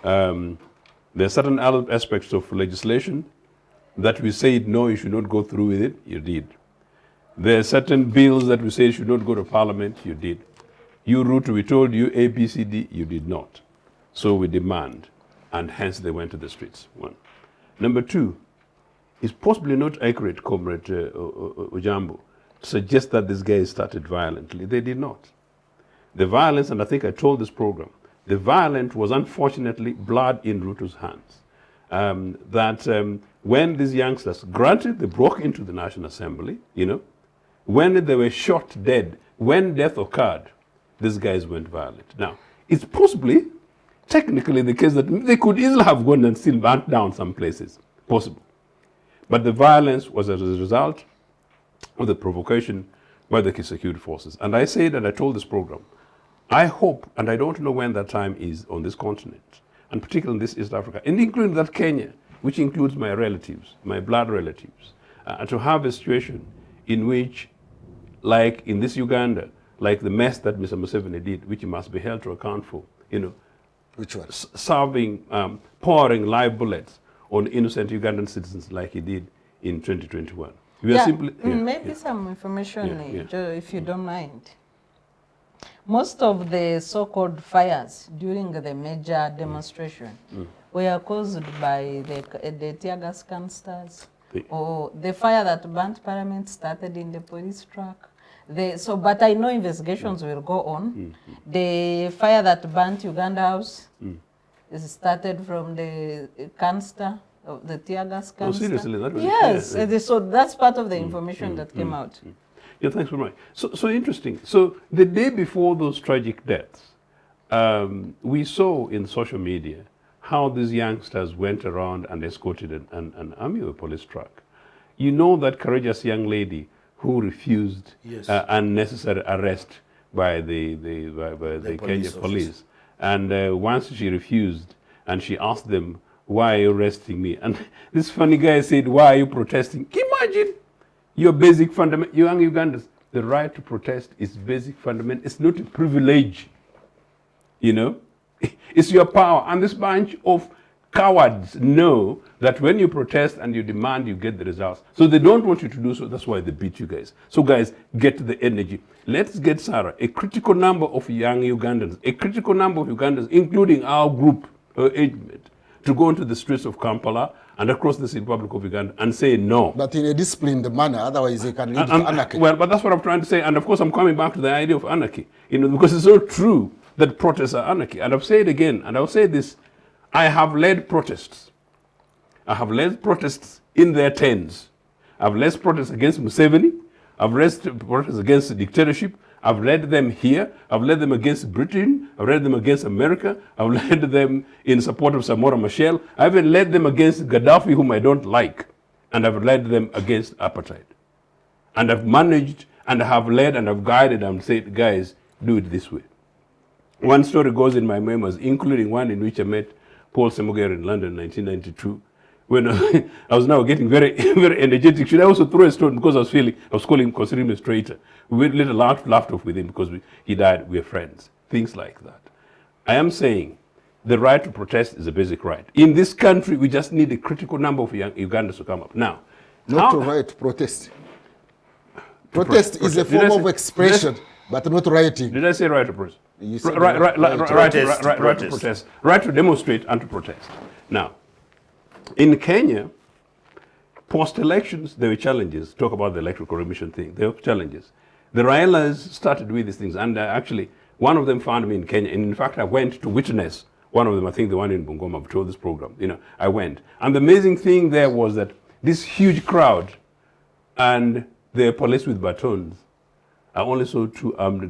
There are certain other aspects of legislation that we said, no, you should not go through with it, you did. There are certain bills that we said should not go to parliament, you did. You, Ruto, we told you A, B, C, D, you did not. So we demand, and hence they went to the streets. One. Number two, it's possibly not accurate, Comrade Ojambo, to suggest that these guys started violently. They did not. The violence, and I think I told this program, the violence was unfortunately blood in Ruto's hands. When these youngsters, granted they broke into the National Assembly, when they were shot dead, when death occurred, these guys went violent. Now, it's possibly, technically the case that they could easily have gone and still burnt down some places, possible. But the violence was as a result of the provocation by the security forces. And I said, and I told this program, I hope, and I don't know when that time is on this continent, and particularly in this East Africa, and including that Kenya, which includes my relatives, my blood relatives, to have a situation in which, like in this Uganda, like the mess that Mr. Museveni did, which he must be held to account for, Which one? Serving, pouring live bullets on innocent Ugandan citizens like he did in 2021. We are simply, maybe some information, if you don't mind. Most of the so-called fires during the major demonstration were caused by the tear gas canisters, or the fire that burnt Parliament started in the police truck. But I know investigations will go on. The fire that burnt Uganda House is started from the canister, of the tear gas canister. Oh, seriously? That was, yes, so that's part of the information that came out. Yeah, thanks very much. So interesting. So the day before those tragic deaths, we saw in social media how these youngsters went around and escorted an army or police truck. You know that courageous young lady who refused unnecessary arrest by the Kenya police. And once she refused, and she asked them, "Why are you arresting me?" And this funny guy said, "Why are you protesting?" Can you imagine? Your basic fundament, young Ugandans, the right to protest is basic fundament. It's not a privilege, you know. It's your power. And this bunch of cowards know that when you protest and you demand, you get the results. So they don't want you to do so. That's why they beat you guys. So guys, get the energy. Let's get, Sarah, a critical number of young Ugandans, including our group, age mate, to go into the streets of Kampala and across the Republic of Uganda and say no. But in a disciplined manner, otherwise they can lead to anarchy. Well, but that's what I'm trying to say. And of course, I'm coming back to the idea of anarchy, you know, because it's so true that protests are anarchy. And I've said again, and I'll say this, I have led protests. I have led protests in their tens. I've led protests against Museveni. I've led protests against the dictatorship. I've led them here. I've led them against Britain. I've led them against America. I've led them in support of Samora Machel. I've even led them against Gaddafi, whom I don't like. And I've led them against apartheid. And I've managed and have led and have guided and said, guys, do it this way. One story goes in my memoirs, including one in which I met Paul Semoger in London in 1992. When I was now getting very, very energetic. Should I also throw a stone because I was considering him a traitor. We later laughed off with him because he died, we're friends. Things like that. I am saying the right to protest is a basic right. In this country, we just need a critical number of young Ugandans to come up. Now, not to right to protest. Protest is a form of expression, but not writing. Did I say right to protest? Right to protest. Right to demonstrate and to protest. Now, in Kenya, post-elections, there were challenges. Talk about the electoral commission thing. There were challenges. The Railas started with these things, and actually, one of them found me in Kenya. And in fact, I went to witness one of them. I think the one in Bungoma. I've told this program. You know, I went, and the amazing thing there was that this huge crowd, and the police with batons. I only saw 2 armed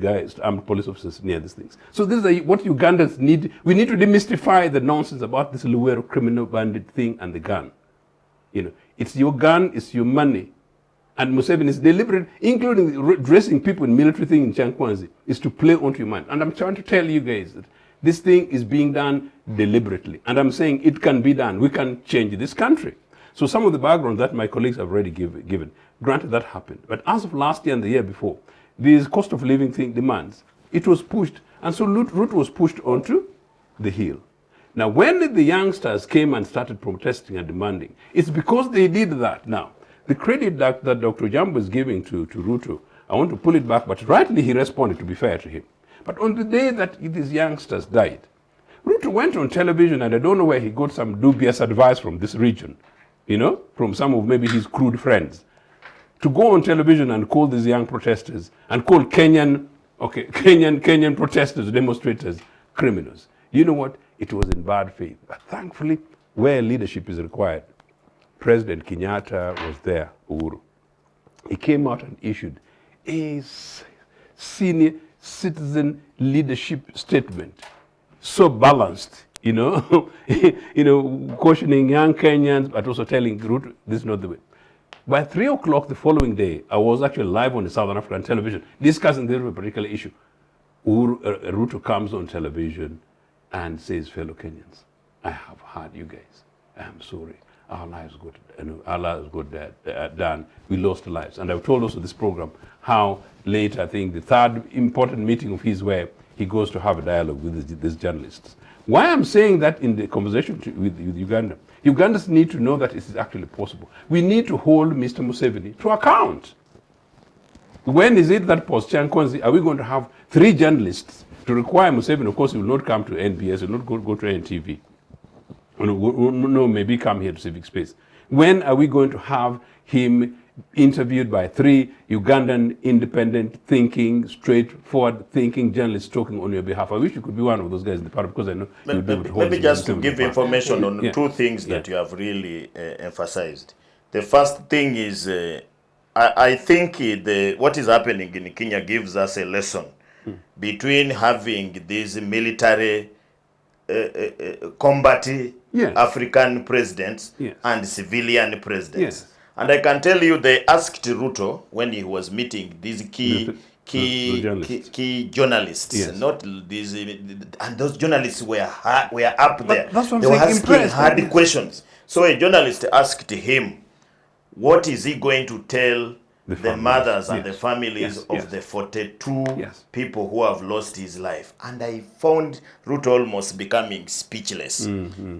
police officers near these things. So this is what Ugandans need. We need to demystify the nonsense about this Luwero criminal bandit thing and the gun. You know, it's your gun, it's your money. And Museveni is deliberate, including dressing people in military thing in Chankwanzi, is to play onto your mind. And I'm trying to tell you guys that this thing is being done deliberately. And I'm saying it can be done. We can change this country. So some of the background that my colleagues have already given, granted that happened. But as of last year and the year before, these cost of living thing demands, it was pushed, and so route was pushed onto the hill. Now, when the youngsters came and started protesting and demanding, it's because they did that. Now, the credit that Dr. Ojambo is giving to Ruto, I want to pull it back, but rightly he responded, to be fair to him. But on the day that these youngsters died, Ruto went on television, and I don't know where he got some dubious advice from this region, you know, from some of maybe his crude friends, to go on television and call these young protesters and call Kenyan protesters, demonstrators, criminals. You know what? It was in bad faith. But thankfully, where leadership is required, President Kenyatta was there, Uhuru. He came out and issued a senior citizen leadership statement, so balanced, you know, cautioning young Kenyans, but also telling Ruto, this is not the way. By 3 o'clock the following day, I was actually live on the Southern African television discussing this particular issue. Ruto comes on television and says, fellow Kenyans, I have heard you guys. I am sorry. Our lives got done. We lost lives. And I've told also this program how later, I think the third important meeting of his where he goes to have a dialogue with these journalists. Why I'm saying that in the conversation with Uganda, Ugandans need to know that it is actually possible. We need to hold Mr. Museveni to account. When is it that post-Chankwanzi are we going to have 3 journalists to require Museveni? Of course, he will not come to NBS, he will not go to NTV. No, maybe come here to Civic Space. When are we going to have him interviewed by 3 Ugandan independent thinking, straightforward thinking journalists talking on your behalf. I wish you could be one of those guys in the panel, because I know you would be able to hold. Maybe just to give information on 2 things that you have really emphasized. The first thing is, I think what is happening in Kenya gives us a lesson between having these military combat African presidents and civilian presidents. And I can tell you, they asked Ruto when he was meeting these key journalists, not these, and those journalists were up there. That's what they were asking hard questions. So a journalist asked him, what is he going to tell the mothers and the families of the 42 people who have lost his life? And I found Ruto almost becoming speechless.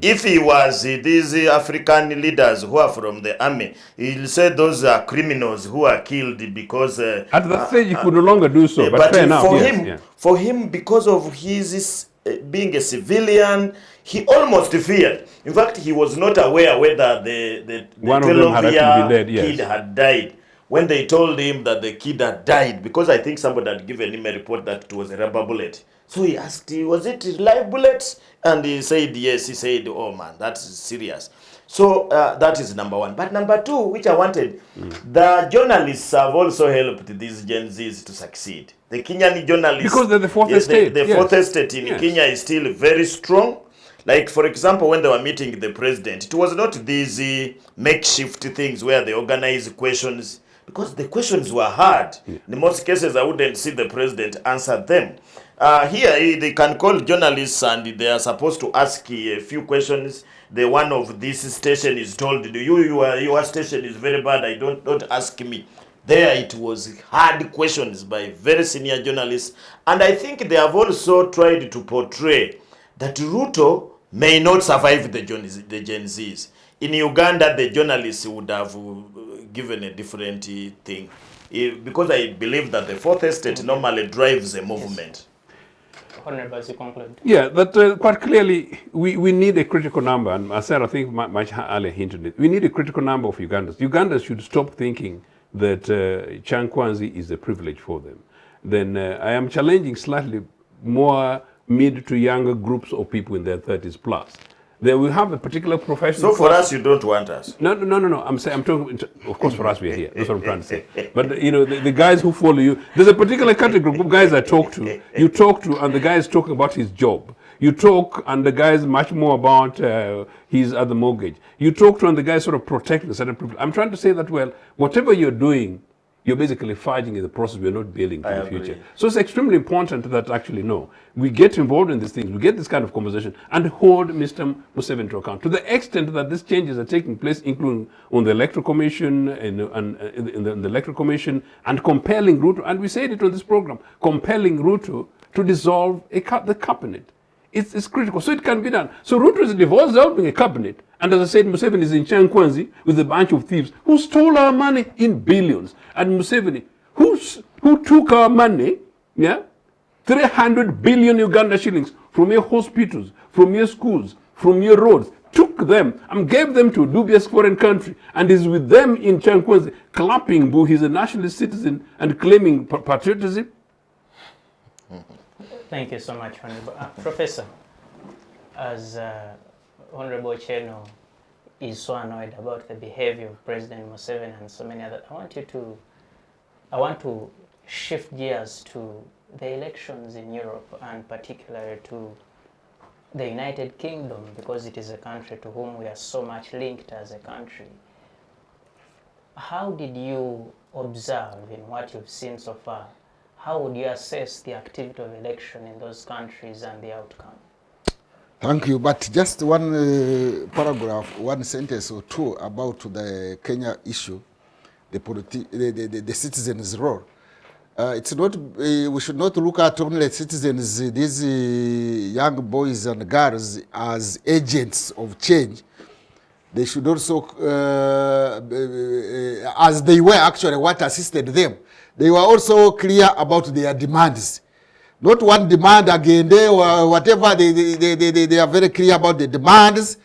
If he was these African leaders who are from the army, he'll say those are criminals who are killed because... at that stage, he could no longer do so, but fair enough. For him, because of his being a civilian, he almost feared. In fact, he was not aware whether the 12-year kid had died. When they told him that the kid had died, because I think somebody had given him a report that it was a rubber bullet. So he asked, was it live bullets? And he said, yes. He said, oh man, that's serious. So that is number 1. But number 2, which I wanted, the journalists have also helped these Gen Zs to succeed. The Kenyan journalists... Because they're the 4th estate. The 4th estate in Kenya is still very strong. Like, for example, when they were meeting the president, it was not these makeshift things where they organize questions, because the questions were hard. In most cases, I wouldn't see the president answer them. Here, they can call journalists and they are supposed to ask a few questions. The one of this station is told, your station is very bad, don't ask me. There it was hard questions by very senior journalists. And I think they have also tried to portray that Ruto may not survive the Gen Zs. In Uganda, the journalists would have given a different thing. Because I believe that the 4th estate normally drives a movement. Honorable, as you conclude. Yeah, that quite clearly, we need a critical number, and Sarah, I think much earlier hinted it. We need a critical number of Ugandans. Ugandans should stop thinking that Chankwanzi is a privilege for them. Then I am challenging slightly more mid to younger groups of people in their 30s plus. They will have a particular professional... So for us, you don't want us? No. I'm talking, of course, for us, we are here. That's what I'm trying to say. But, the guys who follow you, there's a particular category of guys I talk to. You talk to, and the guy is talking about his job. You talk, and the guy is much more about his other mortgage. You talk to, and the guy is sort of protecting a certain privilege. I'm trying to say that, well, whatever you're doing, you're basically fighting in the process. We're not building for the future. So it's extremely important that actually, we get involved in these things, we get this kind of conversation, and hold Mr. Museveni to account. To the extent that these changes are taking place, including on the Electoral Commission, and in the Electoral Commission, and compelling Ruto, and we said it on this program, compelling Ruto to dissolve the cabinet. It's critical. So it can be done. So Ruto is dissolving a cabinet. And as I said, Museveni is in Chankwanzi with a bunch of thieves who stole our money in billions. And Museveni, who took our money, 300 billion Uganda shillings from your hospitals, from your schools, from your roads, took them and gave them to a dubious foreign country, and is with them in Chankwanzi, clapping boo, he's a nationalist citizen and claiming patriotism. Thank you so much, Honorable. Professor, as Honorable Othieno is so annoyed about the behavior of President Museveni and so many others, I want to shift gears to the elections in Europe, and particularly to the United Kingdom, because it is a country to whom we are so much linked as a country. How did you observe, in what you've seen so far, how would you assess the activity of election in those countries and the outcome? Thank you, but just one paragraph, one sentence or two about the Kenya issue, the citizens' role. It's not, we should not look at only citizens, these young boys and girls, as agents of change. They should also, as they were actually what assisted them, they were also clear about their demands. Not one demand again, or whatever, they are very clear about the demands.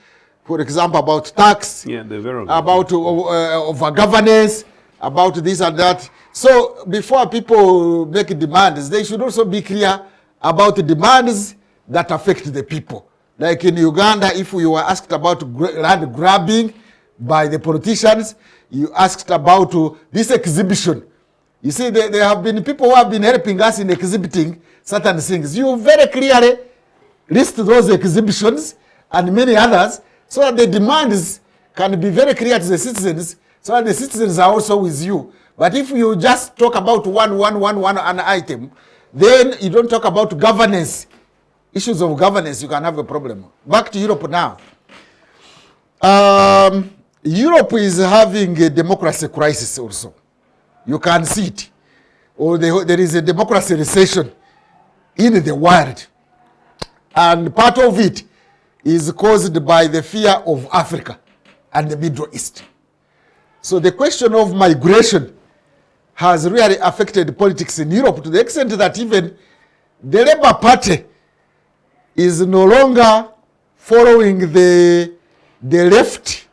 For example, about tax, about over governance. about this and that. So before people make demands, they should also be clear about the demands that affect the people. Like in Uganda, if you were asked about land grabbing by the politicians, you asked about this exhibition. You see, there have been people who have been helping us in exhibiting certain things. You very clearly list those exhibitions and many others so that the demands can be very clear to the citizens, so that the citizens are also with you. But if you just talk about one item, then you don't talk about governance, issues of governance, you can have a problem. Back to Europe now. Europe is having a democracy crisis also. You can see it. Or there is a democracy recession in the world. And part of it is caused by the fear of Africa and the Middle East. So the question of migration has really affected politics in Europe to the extent that even the Labour Party is no longer following the left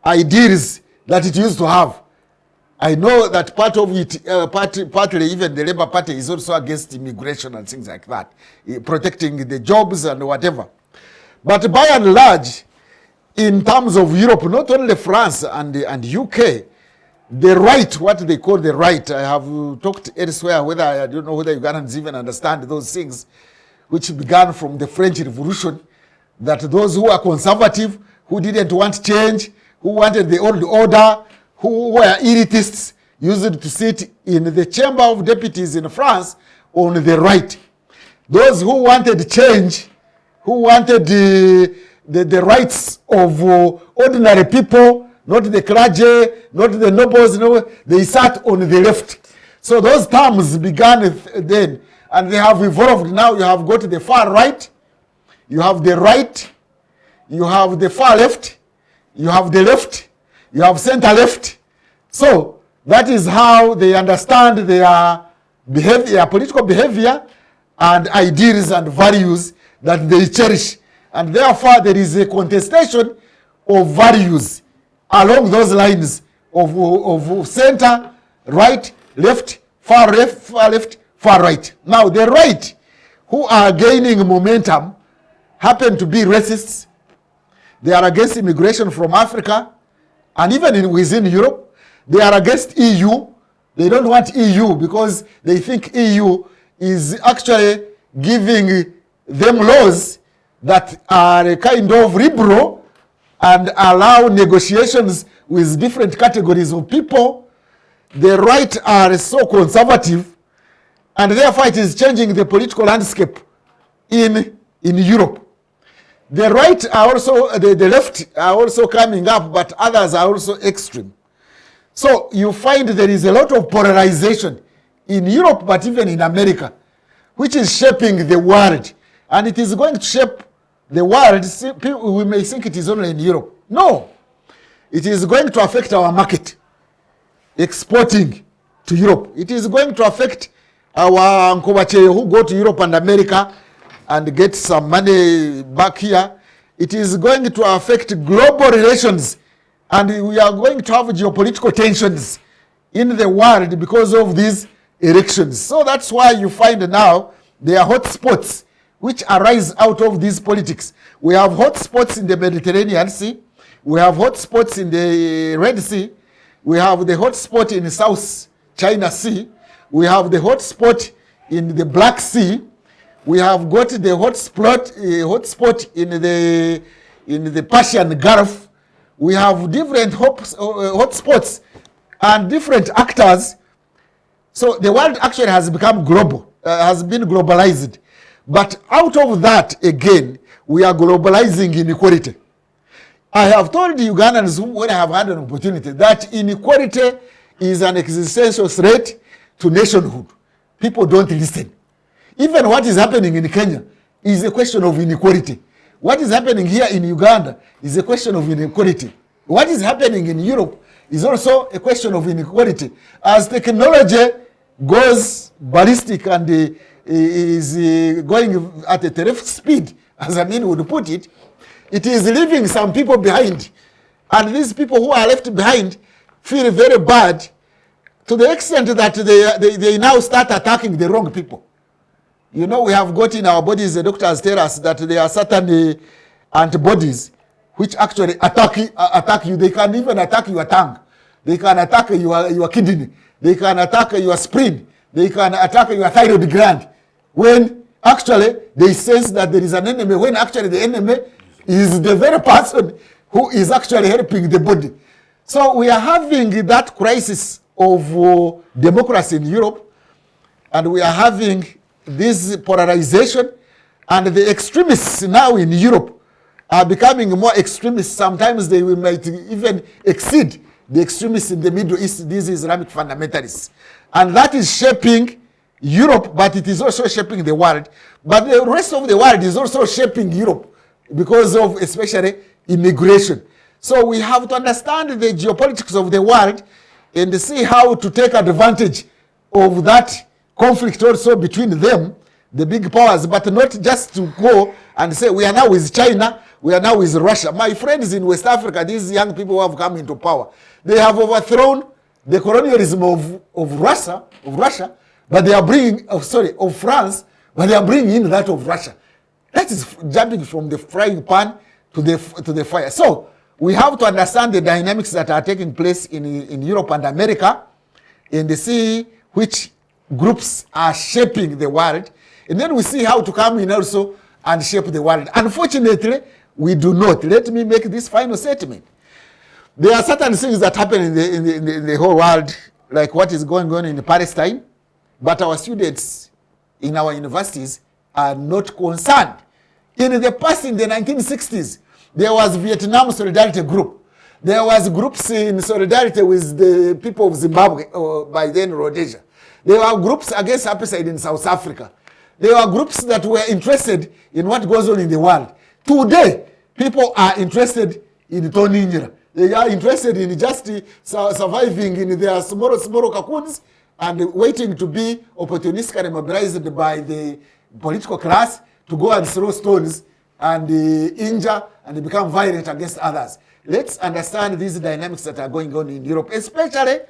ideas that it used to have. I know that part of it, partly even the Labour Party is also against immigration and things like that, protecting the jobs and whatever. But by and large, in terms of Europe, not only France and UK, the right, what they call the right, I have talked elsewhere, whether I don't know whether Ugandans even understand those things, which began from the French Revolution, that those who are conservative, who didn't want change, who wanted the old order, who were elitists, used to sit in the Chamber of Deputies in France on the right. Those who wanted change, who wanted the rights of ordinary people, not the clergy, not the nobles, no, they sat on the left. So those terms began then, and they have evolved. Now you have got the far right, you have the right, you have the far left, you have the left, you have center left. So that is how they understand their behavior, political behavior and ideas and values that they cherish. And therefore there is a contestation of values along those lines of center, right, left, far left, far right. Now the right, who are gaining momentum, happen to be racists. They are against immigration from Africa, and even within Europe, they are against EU. They don't want EU because they think EU is actually giving them laws that are a kind of liberal and allow negotiations with different categories of people. The right are so conservative, and therefore it is changing the political landscape in Europe. The right are also, the left are also coming up, but others are also extreme. So you find there is a lot of polarization in Europe, but even in America, which is shaping the world. And it is going to shape the world. We may think it is only in Europe. No, it is going to affect our market, exporting to Europe. It is going to affect our Nkobache who go to Europe and America and get some money back here. It is going to affect global relations, and we are going to have geopolitical tensions in the world because of these elections. So that's why you find now there are hotspots which arise out of these politics. We have hotspots in the Mediterranean Sea. We have hotspots in the Red Sea. We have the hotspot in the South China Sea. We have the hotspot in the Black Sea. We have got the hotspot in the Persian Gulf. We have different hotspots and different actors. So the world actually has become global, has been globalized. But out of that, again, we are globalizing inequality. I have told the Ugandans when I have had an opportunity that inequality is an existential threat to nationhood. People don't listen. Even what is happening in Kenya is a question of inequality. What is happening here in Uganda is a question of inequality. What is happening in Europe is also a question of inequality. As technology goes ballistic and is going at a terrific speed, as Amin would put it, it is leaving some people behind. And these people who are left behind feel very bad to the extent that they now start attacking the wrong people. You know, we have got in our bodies, the doctors tell us that there are certain antibodies which actually attack you. They can even attack your tongue. They can attack your kidney. They can attack your spleen. They can attack your thyroid gland. When actually they sense that there is an enemy, when actually the enemy is the very person who is actually helping the body. So we are having that crisis of democracy in Europe, and we are having this polarization, and the extremists now in Europe are becoming more extremist. Sometimes they might even exceed the extremists in the Middle East, these Islamic fundamentalists. And that is shaping Europe, but it is also shaping the world. But the rest of the world is also shaping Europe because of especially immigration. So we have to understand the geopolitics of the world and see how to take advantage of that conflict also between them, the big powers, but not just to go and say we are now with China, we are now with Russia. My friends in West Africa, these young people who have come into power, they have overthrown the colonialism of Russia, but they are bringing, of France, but they are bringing in that of Russia. That is jumping from the frying pan to the fire. So we have to understand the dynamics that are taking place in Europe and America, and see which groups are shaping the world, and then we see how to come in also and shape the world. Unfortunately, we do not. Let me make this final statement. There are certain things that happen in the whole world, like what is going on in Palestine, but our students in our universities are not concerned. In the past, in the 1960s, there was Vietnam Solidarity Group. There was groups in solidarity with the people of Zimbabwe, or by then Rhodesia. There were groups against apartheid in South Africa. There were groups that were interested in what goes on in the world. Today, people are interested in Tony Nyira. They are interested in just surviving in their small cocoons and waiting to be opportunistically mobilized by the political class to go and throw stones and injure and become violent against others. Let's understand these dynamics that are going on in Europe. Especially,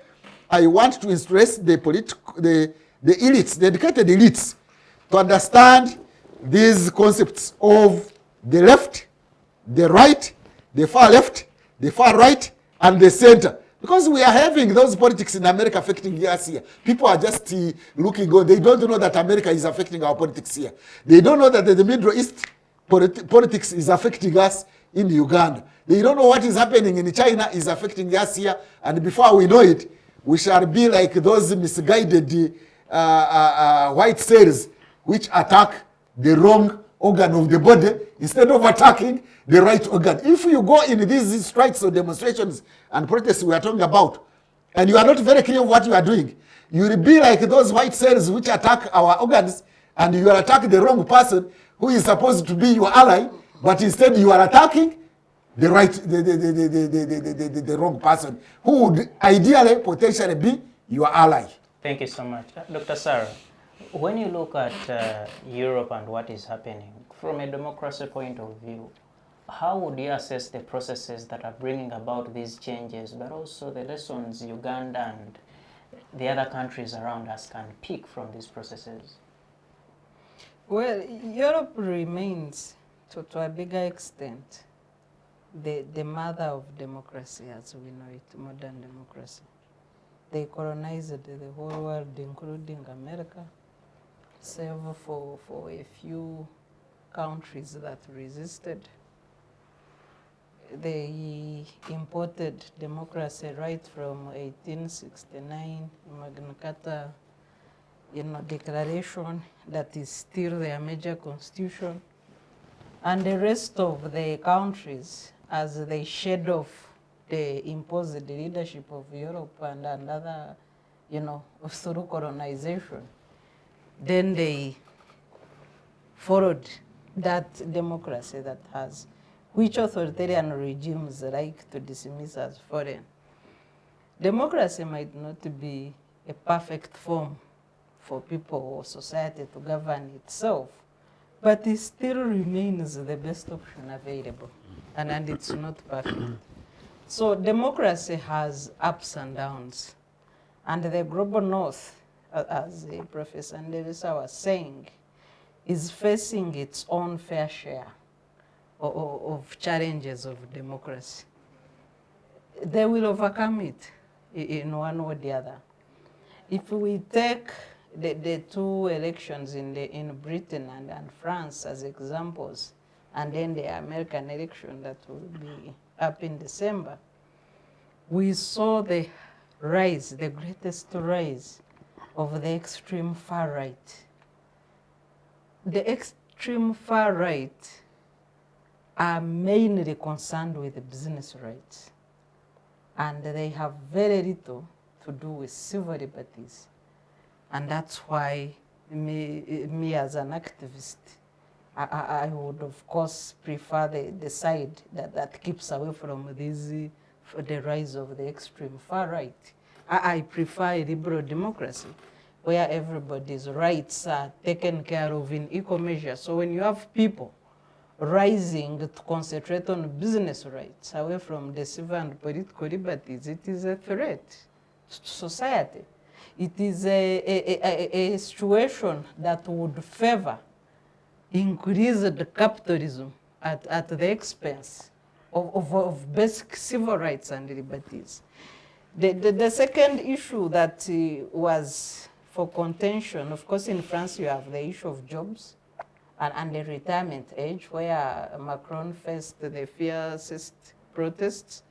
I want to stress the elites, the educated elites, to understand these concepts of the left, the right, the far left, the far right, and the center. Because we are having those politics in America affecting us here. People are just looking on. They don't know that America is affecting our politics here. They don't know that the Middle East politics is affecting us in Uganda. They don't know what is happening in China is affecting us here. And before we know it, we shall be like those misguided white cells which attack the wrong organ of the body instead of attacking the right organ. If you go in these strikes or demonstrations and protests we are talking about, and you are not very clear what you are doing, you will be like those white cells which attack our organs, and you are attacking the wrong person who is supposed to be your ally, but instead you are attacking the right, the wrong person who would ideally, potentially be your ally. Thank you so much. Dr. Sarah, when you look at Europe and what is happening, from a democracy point of view, how would you assess the processes that are bringing about these changes, but also the lessons Uganda and the other countries around us can pick from these processes? Well, Europe remains, to a bigger extent, the mother of democracy as we know it, modern democracy. They colonized the whole world, including America, save for a few countries that resisted. They imported democracy right from 1869, Magna Carta, declaration that is still their major constitution. And the rest of the countries, as they shed off the imposed leadership of Europe and other, through colonization, then they followed that democracy that has, which authoritarian regimes like to dismiss as foreign. Democracy might not be a perfect form for people or society to govern itself, but it still remains the best option available, and it's not perfect. So democracy has ups and downs, And the global north, as Professor Ndebesa was saying, is facing its own fair share of challenges of democracy. They will overcome it in one or the other. If we take the two elections in Britain and France as examples, and then the American election that will be up in December, we saw the rise, the greatest rise of the extreme far right. The extreme far right are mainly concerned with business rights, and they have very little to do with civil liberties. And that's why me as an activist, I would of course prefer the side that keeps away from the rise of the extreme far right. I prefer a liberal democracy where everybody's rights are taken care of in equal measure. So when you have people rising to concentrate on business rights away from the civil and political liberties, it is a threat to society. It is a situation that would favor increased capitalism at the expense of basic civil rights and liberties. The second issue that was for contention, of course, in France you have the issue of jobs and the retirement age, where Macron faced the fiercest protests,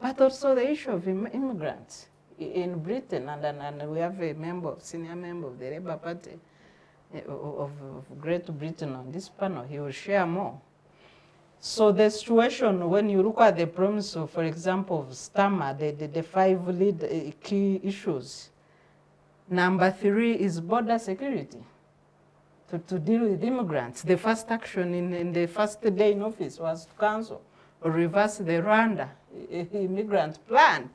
but also the issue of immigrants in Britain, and we have a senior member of the Labour Party of Great Britain on this panel. He will share more. So the situation, when you look at the promise of, for example, of Stammer, the 5 lead key issues, number 3 is border security. To deal with immigrants. The first action in the first day in office was to cancel or reverse the Rwanda immigrant plan.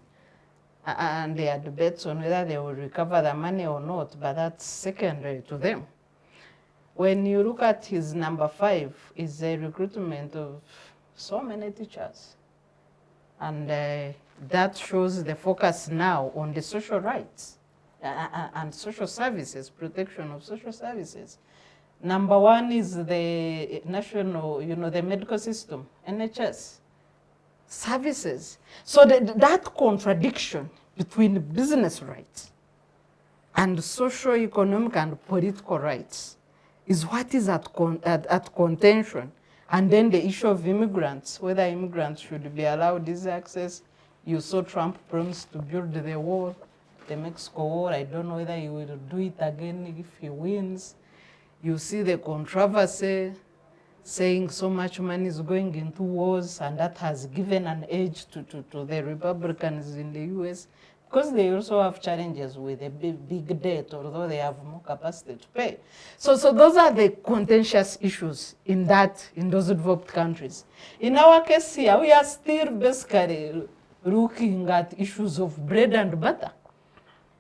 And there are debates on whether they will recover the money or not, but that's secondary to them. When you look at his number 5, is the recruitment of so many teachers. And that shows the focus now on the social rights and social services, protection of social services. Number 1 is the national, the medical system, NHS, services. So that contradiction between business rights and socio-economic and political rights is what is at contention. And then the issue of immigrants, whether immigrants should be allowed this access. You saw Trump promise to build the wall, the Mexico wall. I don't know whether he will do it again if he wins. You see the controversy saying so much money is going into wars, and that has given an edge to the Republicans in the US, because they also have challenges with a big debt, although they have more capacity to pay. So those are the contentious issues in those developed countries. In our case here, we are still basically looking at issues of bread and butter.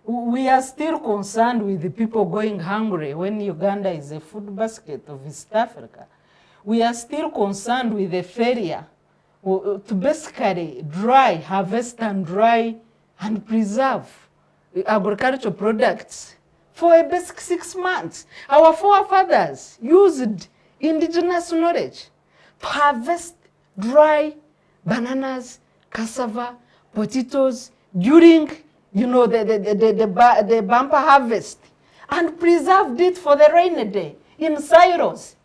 We are still concerned with the people going hungry when Uganda is a food basket of East Africa. We are still concerned with the failure to basically harvest and dry and preserve agricultural products for a basic 6 months. Our forefathers used indigenous knowledge to harvest dry bananas, cassava, potatoes during the bumper harvest, and preserved it for the rainy day in silos.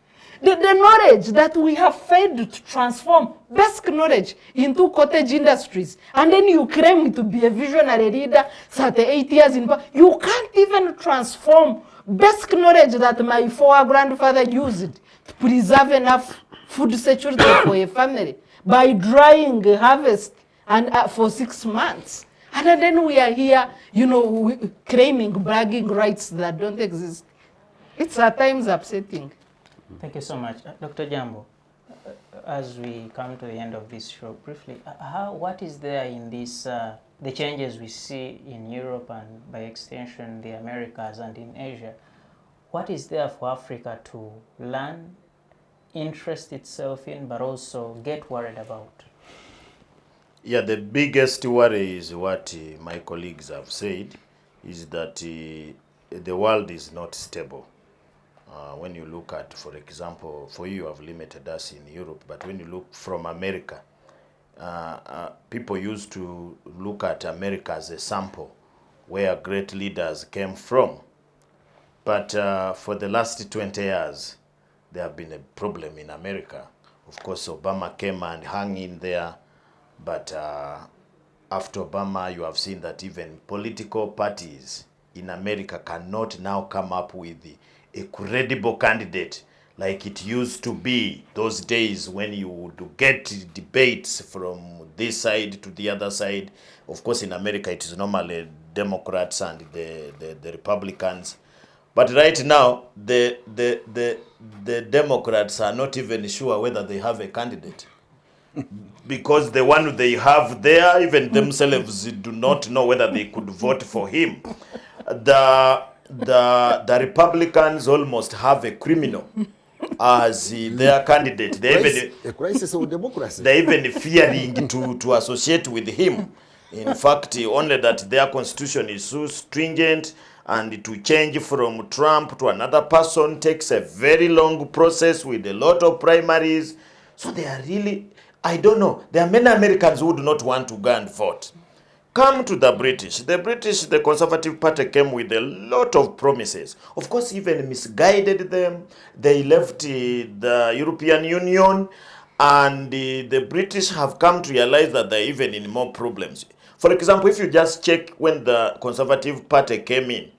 The knowledge that we have failed to transform basic knowledge into cottage industries, and then you claim to be a visionary leader, 38 years in power. You can't even transform basic knowledge that my grandfather used to preserve enough food security for a family by drying harvest and for 6 months. And then we are here, claiming bragging rights that don't exist. It's at times upsetting. Thank you so much. Dr. Ojambo, as we come to the end of this show, briefly, what is there in this, the changes we see in Europe and by extension the Americas and in Asia? What is there for Africa to learn, interest itself in, but also get worried about? Yeah, the biggest worry is what my colleagues have said, is that the world is not stable. When you look at, for example, for you have limited us in Europe, but when you look from America, people used to look at America as a sample where great leaders came from. But for the last 20 years, there have been a problem in America. Of course, Obama came and hung in there, but after Obama, you have seen that even political parties in America cannot now come up with a credible candidate like it used to be those days when you would get debates from this side to the other side. Of course, in America, it is normally Democrats and the Republicans. But right now, the Democrats are not even sure whether they have a candidate. Because the one they have there, even themselves do not know whether they could vote for him. The Republicans almost have a criminal as their candidate. A crisis of democracy. They're even fearing to associate with him. In fact, only that their constitution is so stringent, and to change from Trump to another person takes a very long process with a lot of primaries. So they are really, I don't know, there are many Americans who do not want to go and vote. Come to the British. The Conservative Party came with a lot of promises. Of course, even misguided them. They left the European Union, and the British have come to realize that they're even in more problems. For example, if you just check when the Conservative Party came in,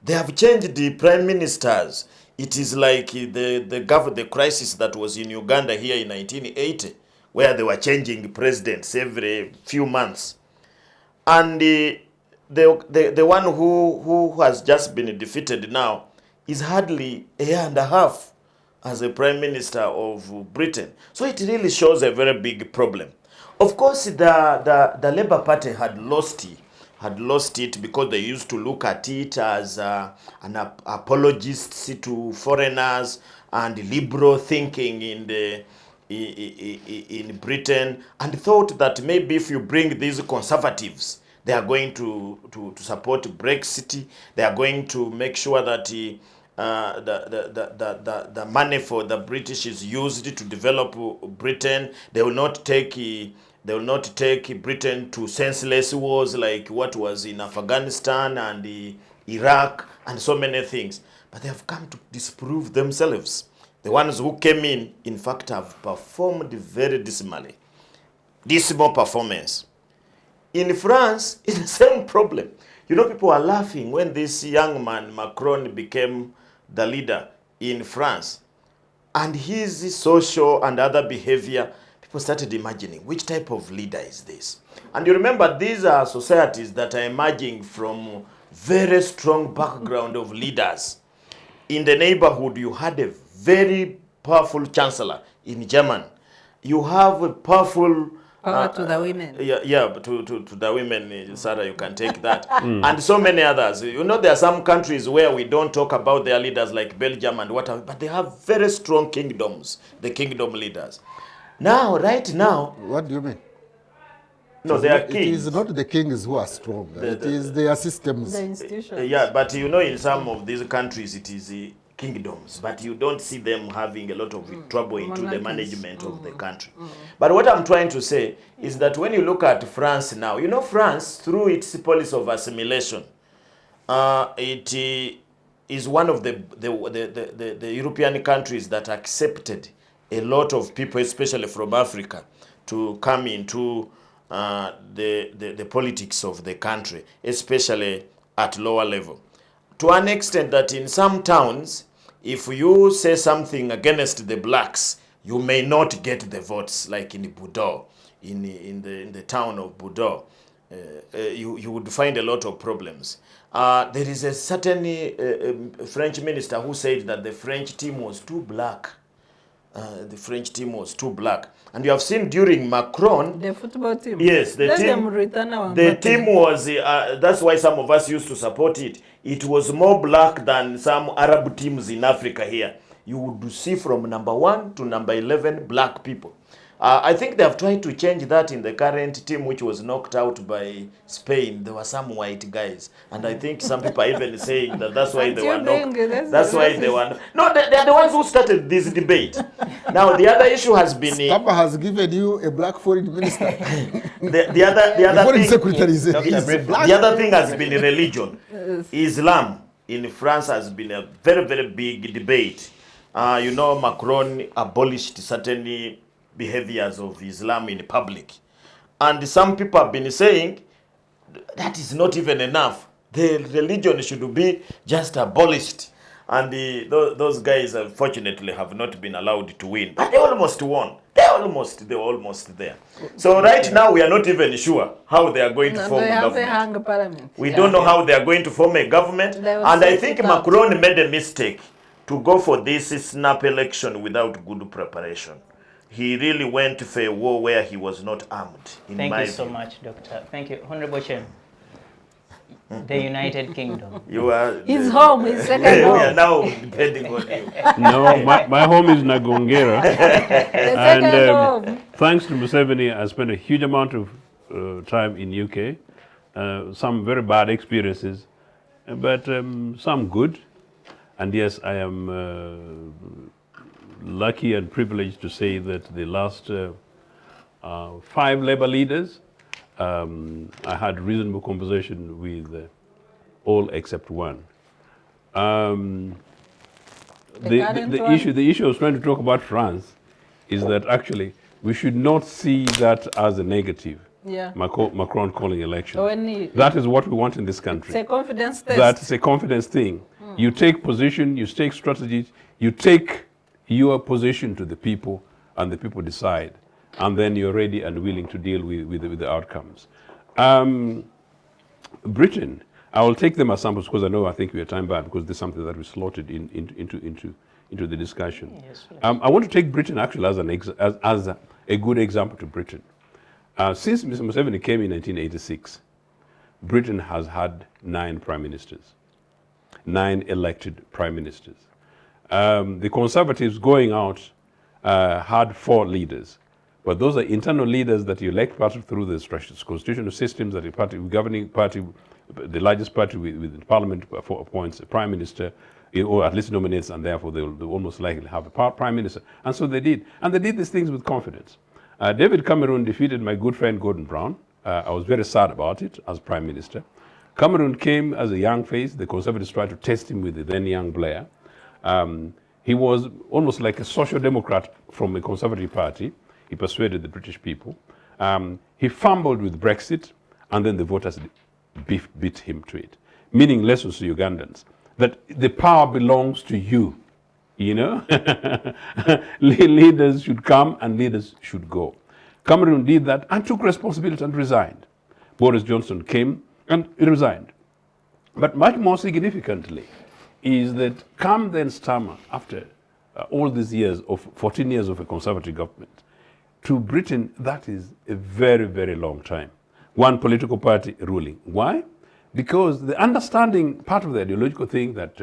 they have changed the prime ministers. It is like the crisis that was in Uganda here in 1980, where they were changing presidents every few months. And the one who has just been defeated now is hardly a year and a half as a prime minister of Britain. So it really shows a very big problem. Of course, the Labour Party had lost it because they used to look at it as an apologist to foreigners and liberal thinking in Britain, and thought that maybe if you bring these conservatives, they are going to support Brexit. They are going to make sure that the money for the British is used to develop Britain. They will not take Britain to senseless wars like what was in Afghanistan and Iraq and so many things. But they have come to disprove themselves. The ones who came in fact, have performed very dismally. Dismal performance. In France, it's the same problem. You know, people are laughing when this young man, Macron, became the leader in France. And his social and other behavior, people started imagining, which type of leader is this? And you remember, these are societies that are emerging from very strong background of leaders. In the neighborhood, you had a very powerful chancellor in Germany. You have a powerful power to the women. To the women, Sarah, you can take that. And so many others. You know, there are some countries where we don't talk about their leaders, like Belgium and whatever, but they have very strong kingdoms, the kingdom leaders. Now, right now... What do you mean? No, they are kings. It is not the kings who are strong. It is their systems. The institutions. Yeah, but you know, in some of these countries, it is kingdoms, but you don't see them having a lot of trouble into the management of the country. But what I'm trying to say is that when you look at France now, you know, France, through its policy of assimilation, it is one of the European countries that accepted a lot of people, especially from Africa, to come into the politics of the country, especially at lower level. To an extent that in some towns, if you say something against the blacks, you may not get the votes, like in Bordeaux, in the town of Bordeaux. You would find a lot of problems. There is a certain French minister who said that the French team was too black. And you have seen during Macron... The football team. Yes, the team was... that's why some of us used to support it. It was more black than some Arab teams in Africa here. You would see from number 1 to number 11 black people. I think they have tried to change that in the current team, which was knocked out by Spain. There were some white guys, and I think some people are even saying that that's why they were knocked. That's why they were. No, they are the ones who started this debate. Now the other issue has been. Stama has given you a black foreign minister. the other foreign thing, secretary is black. the other thing has been religion. Islam in France has been a very, very big debate. You know, Macron abolished certain behaviors of Islam in public. And some people have been saying that is not even enough. The religion should be just abolished. And those guys, unfortunately, have not been allowed to win. But they almost won. They were almost there. So right now, we are not even sure how they are going to form a government. We don't know how they are going to form a government. And I think Macron made a mistake to go for this snap election without good preparation. He really went for a war where he was not armed. Thank you so much, Doctor. Thank you. Honorable Chen. The United Kingdom. You are his home, his second home. We are now depending on you. No, my home is Nagongera. And home. Thanks to Museveni, I spent a huge amount of time in UK. Some very bad experiences, but some good. And yes, I am lucky and privileged to say that the last 5 Labour leaders, I had reasonable conversation with all except one. The issue I was trying to talk about France is that actually we should not see that as a negative. Yeah. Macron calling election. That is what we want in this country. It's a confidence test. That's a confidence thing. You take position, you take strategies, you take your position to the people, and the people decide. And then you're ready and willing to deal with the outcomes. Britain, I will take them as samples because I think we are time bound because there's something that we slotted into the discussion. Yes, I want to take Britain actually as a good example to Britain. Since Mr. Museveni came in 1986, Britain has had 9 prime ministers, 9 elected prime ministers. The Conservatives going out had 4 leaders. But those are internal leaders that you elect through the constitutional systems that the governing party, the largest party with Parliament appoints a prime minister, or at least nominates, and therefore they'll almost likely have a prime minister. And so they did. And they did these things with confidence. David Cameron defeated my good friend Gordon Brown. I was very sad about it as prime minister. Cameron came as a young face. The Conservatives tried to test him with the then young Blair. He was almost like a social democrat from a Conservative party. He persuaded the British people. He fumbled with Brexit, and then the voters beat him to it. Meaning lessons to Ugandans, that the power belongs to you, you know? Leaders should come and leaders should go. Cameron did that and took responsibility and resigned. Boris Johnson came and resigned. But much more significantly is that come then Starmer, after all these years of 14 years of a Conservative government, to Britain, that is a very, very long time. One political party ruling. Why? Because the understanding, part of the ideological thing that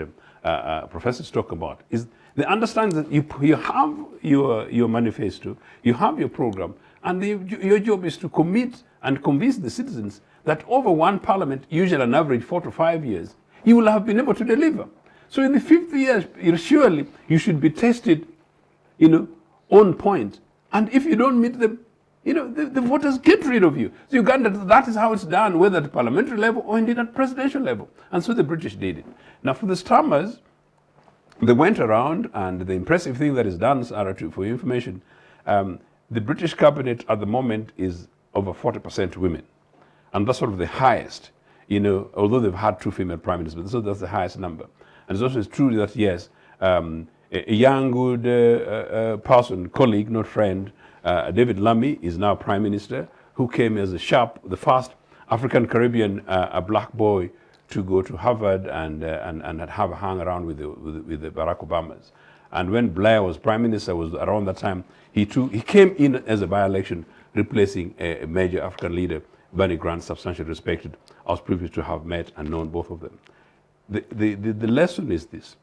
professors talk about, is the understanding that you have your manifesto, you have your program, and your job is to commit and convince the citizens that over one parliament, usually an average 4 to 5 years, you will have been able to deliver. So in the 5th year, surely you should be tested, on point. And if you don't meet them, the voters get rid of you. So Uganda, that is how it's done, whether at parliamentary level or indeed at presidential level. And so the British did it. Now for the Starmers, they went around, and the impressive thing that is done, Sarah, for your information, the British cabinet at the moment is over 40% women. And that's sort of the highest, although they've had 2 female prime ministers, but so that's the highest number. And it's also true that, yes, a young, good person, colleague, not friend, David Lammy is now Prime Minister, who came as the first African-Caribbean black boy to go to Harvard and have a hang around with the Barack Obamas. And when Blair was Prime Minister, was around that time, he came in as a by-election, replacing a major African leader, Barney Grant, substantially respected. I was privileged to have met and known both of them. The lesson is this.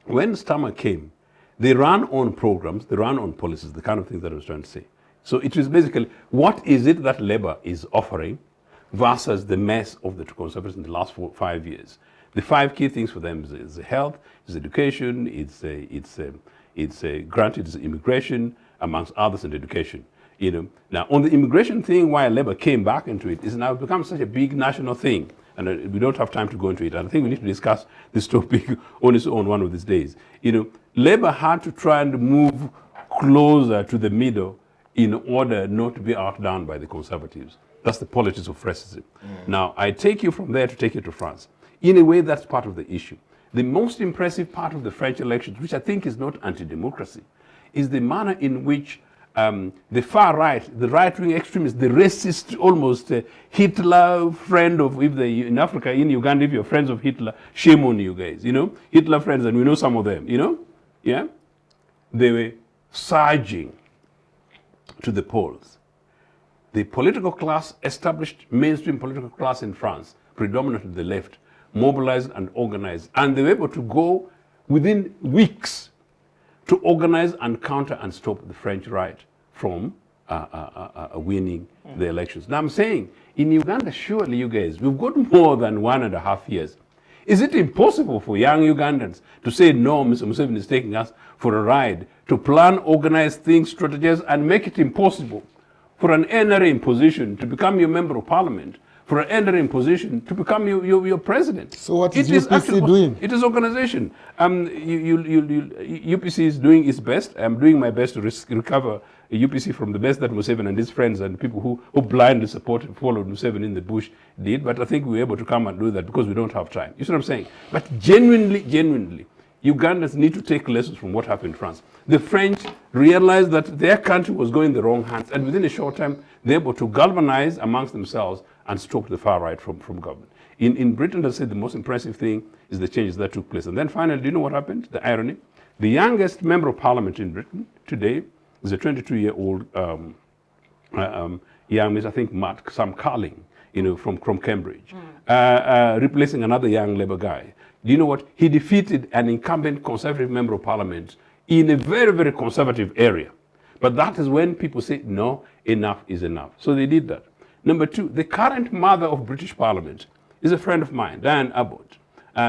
When Starmer came, they ran on programs, they ran on policies, the kind of things that I was trying to say. So it is basically, what is it that Labour is offering versus the mess of the Conservatives in the last 5 years? The 5 key things for them is health, is education, it's granted immigration, amongst others, and education. You know, now on the immigration thing, why Labour came back into it is now become such a big national thing, and we don't have time to go into it. And I think we need to discuss this topic on its own one of these days. You know, Labour had to try and move closer to the middle in order not to be outdone by the Conservatives. That's the politics of racism. Now, I take you from there to take you to France. In a way, that's part of the issue. The most impressive part of the French elections, which I think is not anti-democracy, is the manner in which the far right, the right-wing extremists, the racist, almost Hitler friend of, in Africa, in Uganda, if you're friends of Hitler, shame on you guys, you know? Hitler friends, and we know some of them, you know? Yeah? They were surging to the polls. The political class, established mainstream political class in France, predominantly the left, mobilized and organized, and they were able to go within weeks to organize and counter and stop the French right from winning the elections. Now I'm saying, in Uganda, surely you guys, we've got more than 1.5 years. Is it impossible for young Ugandans to say, no, Mr. Museveni is taking us for a ride, to plan, organize things, strategize, and make it impossible for an NRM position to become your member of parliament, for an NRM position to become your president? So what is UPC doing? It is organization. UPC is doing its best. I'm doing my best to recover UPC from the best that Museveni and his friends and people who blindly followed Museveni in the bush did. But I think we were able to come and do that because we don't have time. You see what I'm saying? But genuinely, Ugandans need to take lessons from what happened in France. The French realized that their country was going the wrong hands, and within a short time, they're able to galvanize amongst themselves and stop the far right from government. In Britain, I said the most impressive thing is the changes that took place. And then finally, do you know what happened? The irony. The youngest member of parliament in Britain today is a 22-year-old young Miss, I think, Sam Carling, you know, from Cambridge, replacing another young Labour guy. Do you know what? He defeated an incumbent Conservative member of parliament in a very, very conservative area. But that is when people say, no, enough is enough. So they did that. Number 2, the current mother of British Parliament is a friend of mine, Diane Abbott,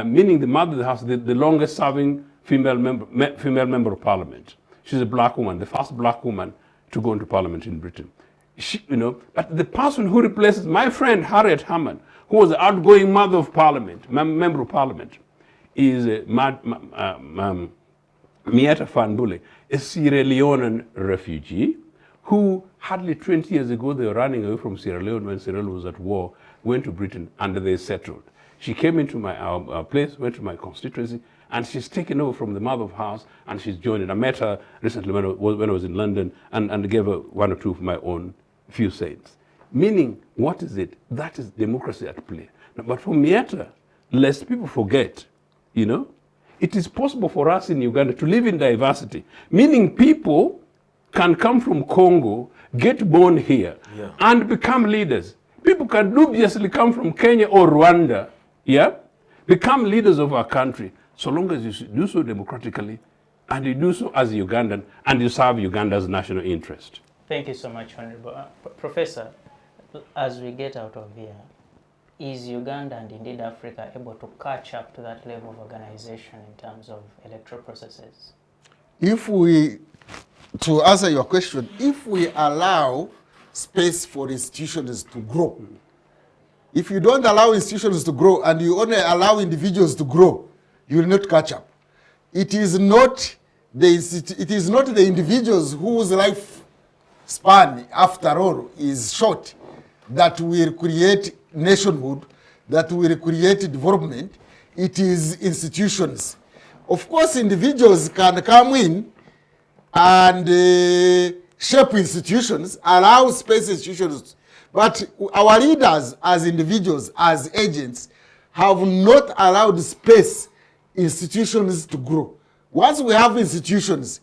meaning the mother of the House, the longest serving female member of Parliament. She's a black woman, the first black woman to go into Parliament in Britain. She, you know, but the person who replaces my friend Harriet Harman, who was the outgoing mother of Parliament, member of Parliament, is Mieta Fanbule, a Sierra Leonean refugee who hardly 20 years ago they were running away from Sierra Leone when Sierra Leone was at war, went to Britain, and they settled. She came into my place, went to my constituency, and she's taken over from the mother of house, and she's joined it. I met her recently when I was in London, and gave her 1 or 2 of my own few cents. Meaning, what is it? That is democracy at play. But for Mieta, lest people forget, you know, it is possible for us in Uganda to live in diversity, meaning people can come from Congo, get born here, and become leaders. People can dubiously come from Kenya or Rwanda, become leaders of our country, so long as you do so democratically, and you do so as a Ugandan, and you serve Uganda's national interest. Thank you so much, Honorable. Professor, as we get out of here, is Uganda and indeed Africa able to catch up to that level of organization in terms of electoral processes? To answer your question, if we allow space for institutions to grow, if you don't allow institutions to grow and you only allow individuals to grow, you will not catch up. It is not the individuals whose life span, after all, is short, that will create nationhood, that will create development. It is institutions. Of course, individuals can come in and shape institutions, allow space institutions. But our leaders as individuals, as agents, have not allowed space institutions to grow. Once we have institutions,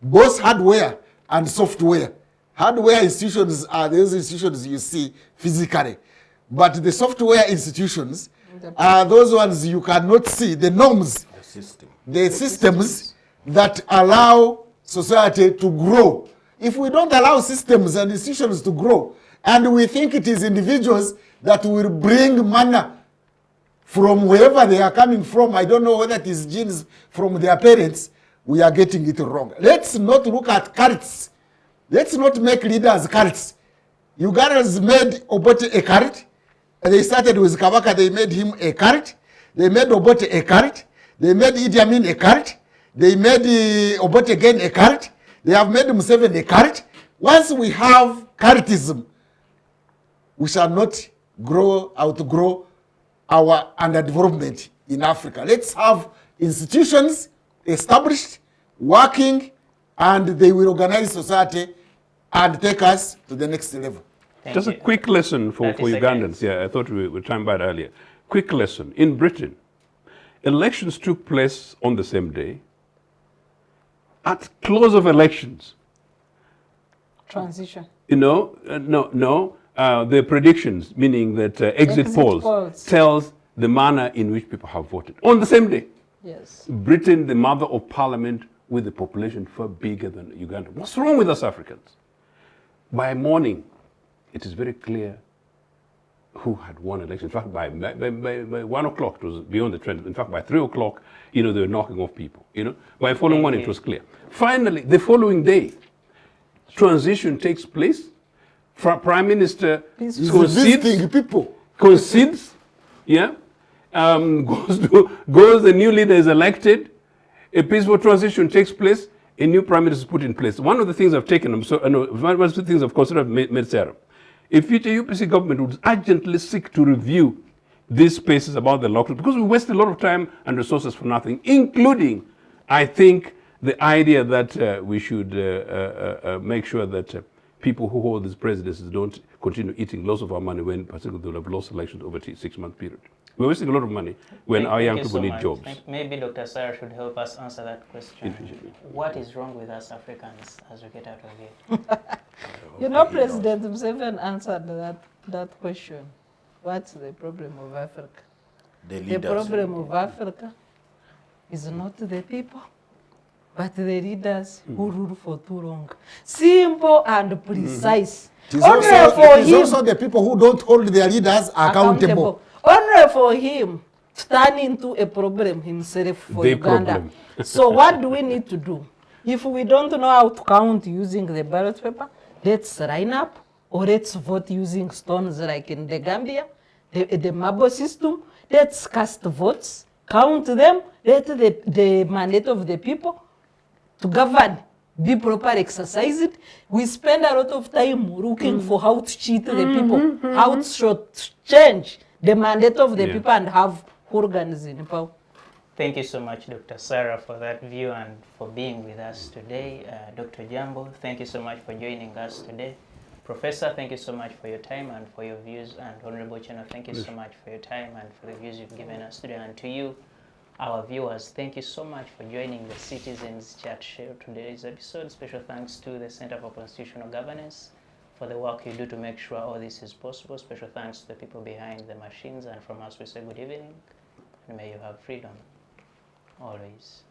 both hardware and software, hardware institutions are those institutions you see physically. But the software institutions are those ones you cannot see, the norms, the systems that allow society to grow If we don't allow systems and institutions to grow, and we think it is individuals that will bring manna from wherever they are coming from, I don't know whether it is genes from their parents, we are getting it wrong. Let's not look at cults. Let's not make leaders cults. Ugandans made Obote a cult. They started with Kabaka, they made him a cult. They made Obote a cult. They made Idi Amin a cult. They made Obote again a cult. They have made Museveni a cult. Once we have cultism, we shall not outgrow our underdevelopment in Africa. Let's have institutions established, working, and they will organize society and take us to the next level. Just a quick lesson for Ugandans. Yeah, I thought we were talking about it earlier. Quick lesson. In Britain, elections took place on the same day. At close of elections, Transition. you know, the predictions, meaning that exit polls tells the manner in which people have voted on the same day. Yes. Britain, the mother of parliament, with a population far bigger than Uganda. What's wrong with us Africans? By morning, it is very clear who had won election. In fact, by 1 o'clock, it was beyond the trend. In fact, by 3 o'clock, you know, they were knocking off people, you know. By following morning, it was clear. Finally, the following day, transition takes place. Prime Minister concedes, yeah, goes, the new leader is elected, a peaceful transition takes place, a new prime minister is put in place. One of the things I've taken, one of the things I've considered made Sarah. A future UPC government would urgently seek to review these spaces about the lockdown, because we waste a lot of time and resources for nothing, including, I think, the idea that we should make sure that people who hold these presidencies don't continue eating lots of our money when particularly they'll have lost elections over a 6-month period. We're wasting a lot of money when our young people need jobs. Maybe Dr. Sarah should help us answer that question. What is wrong with us Africans as we get out of here? You know, President Museveni answered that question. What's the problem of Africa? The problem of Africa is not the people, but the leaders who rule for too long. Simple and precise. It is also the people who don't hold their leaders accountable. Only for him to turn into a problem himself for Uganda. So what do we need to do? If we don't know how to count using the ballot paper, let's line up, or let's vote using stones like in the Gambia, the marble system. Let's cast votes, count them, let the mandate of the people to govern be properly exercised. We spend a lot of time looking for how to cheat the people, how to change the mandate of the people and have organs in power. Thank you so much, Dr. Sarah, for that view and for being with us today. Dr. Ojambo, thank you so much for joining us today. Professor, thank you so much for your time and for your views. And Honorable Channel, thank you so much for your time and for the views you've given us today. And to you, our viewers, thank you so much for joining the Citizens Chat Show today's episode. Special thanks to the Center for Constitutional Governance for the work you do to make sure all this is possible. Special thanks to the people behind the machines, and from us we say good evening and may you have freedom always.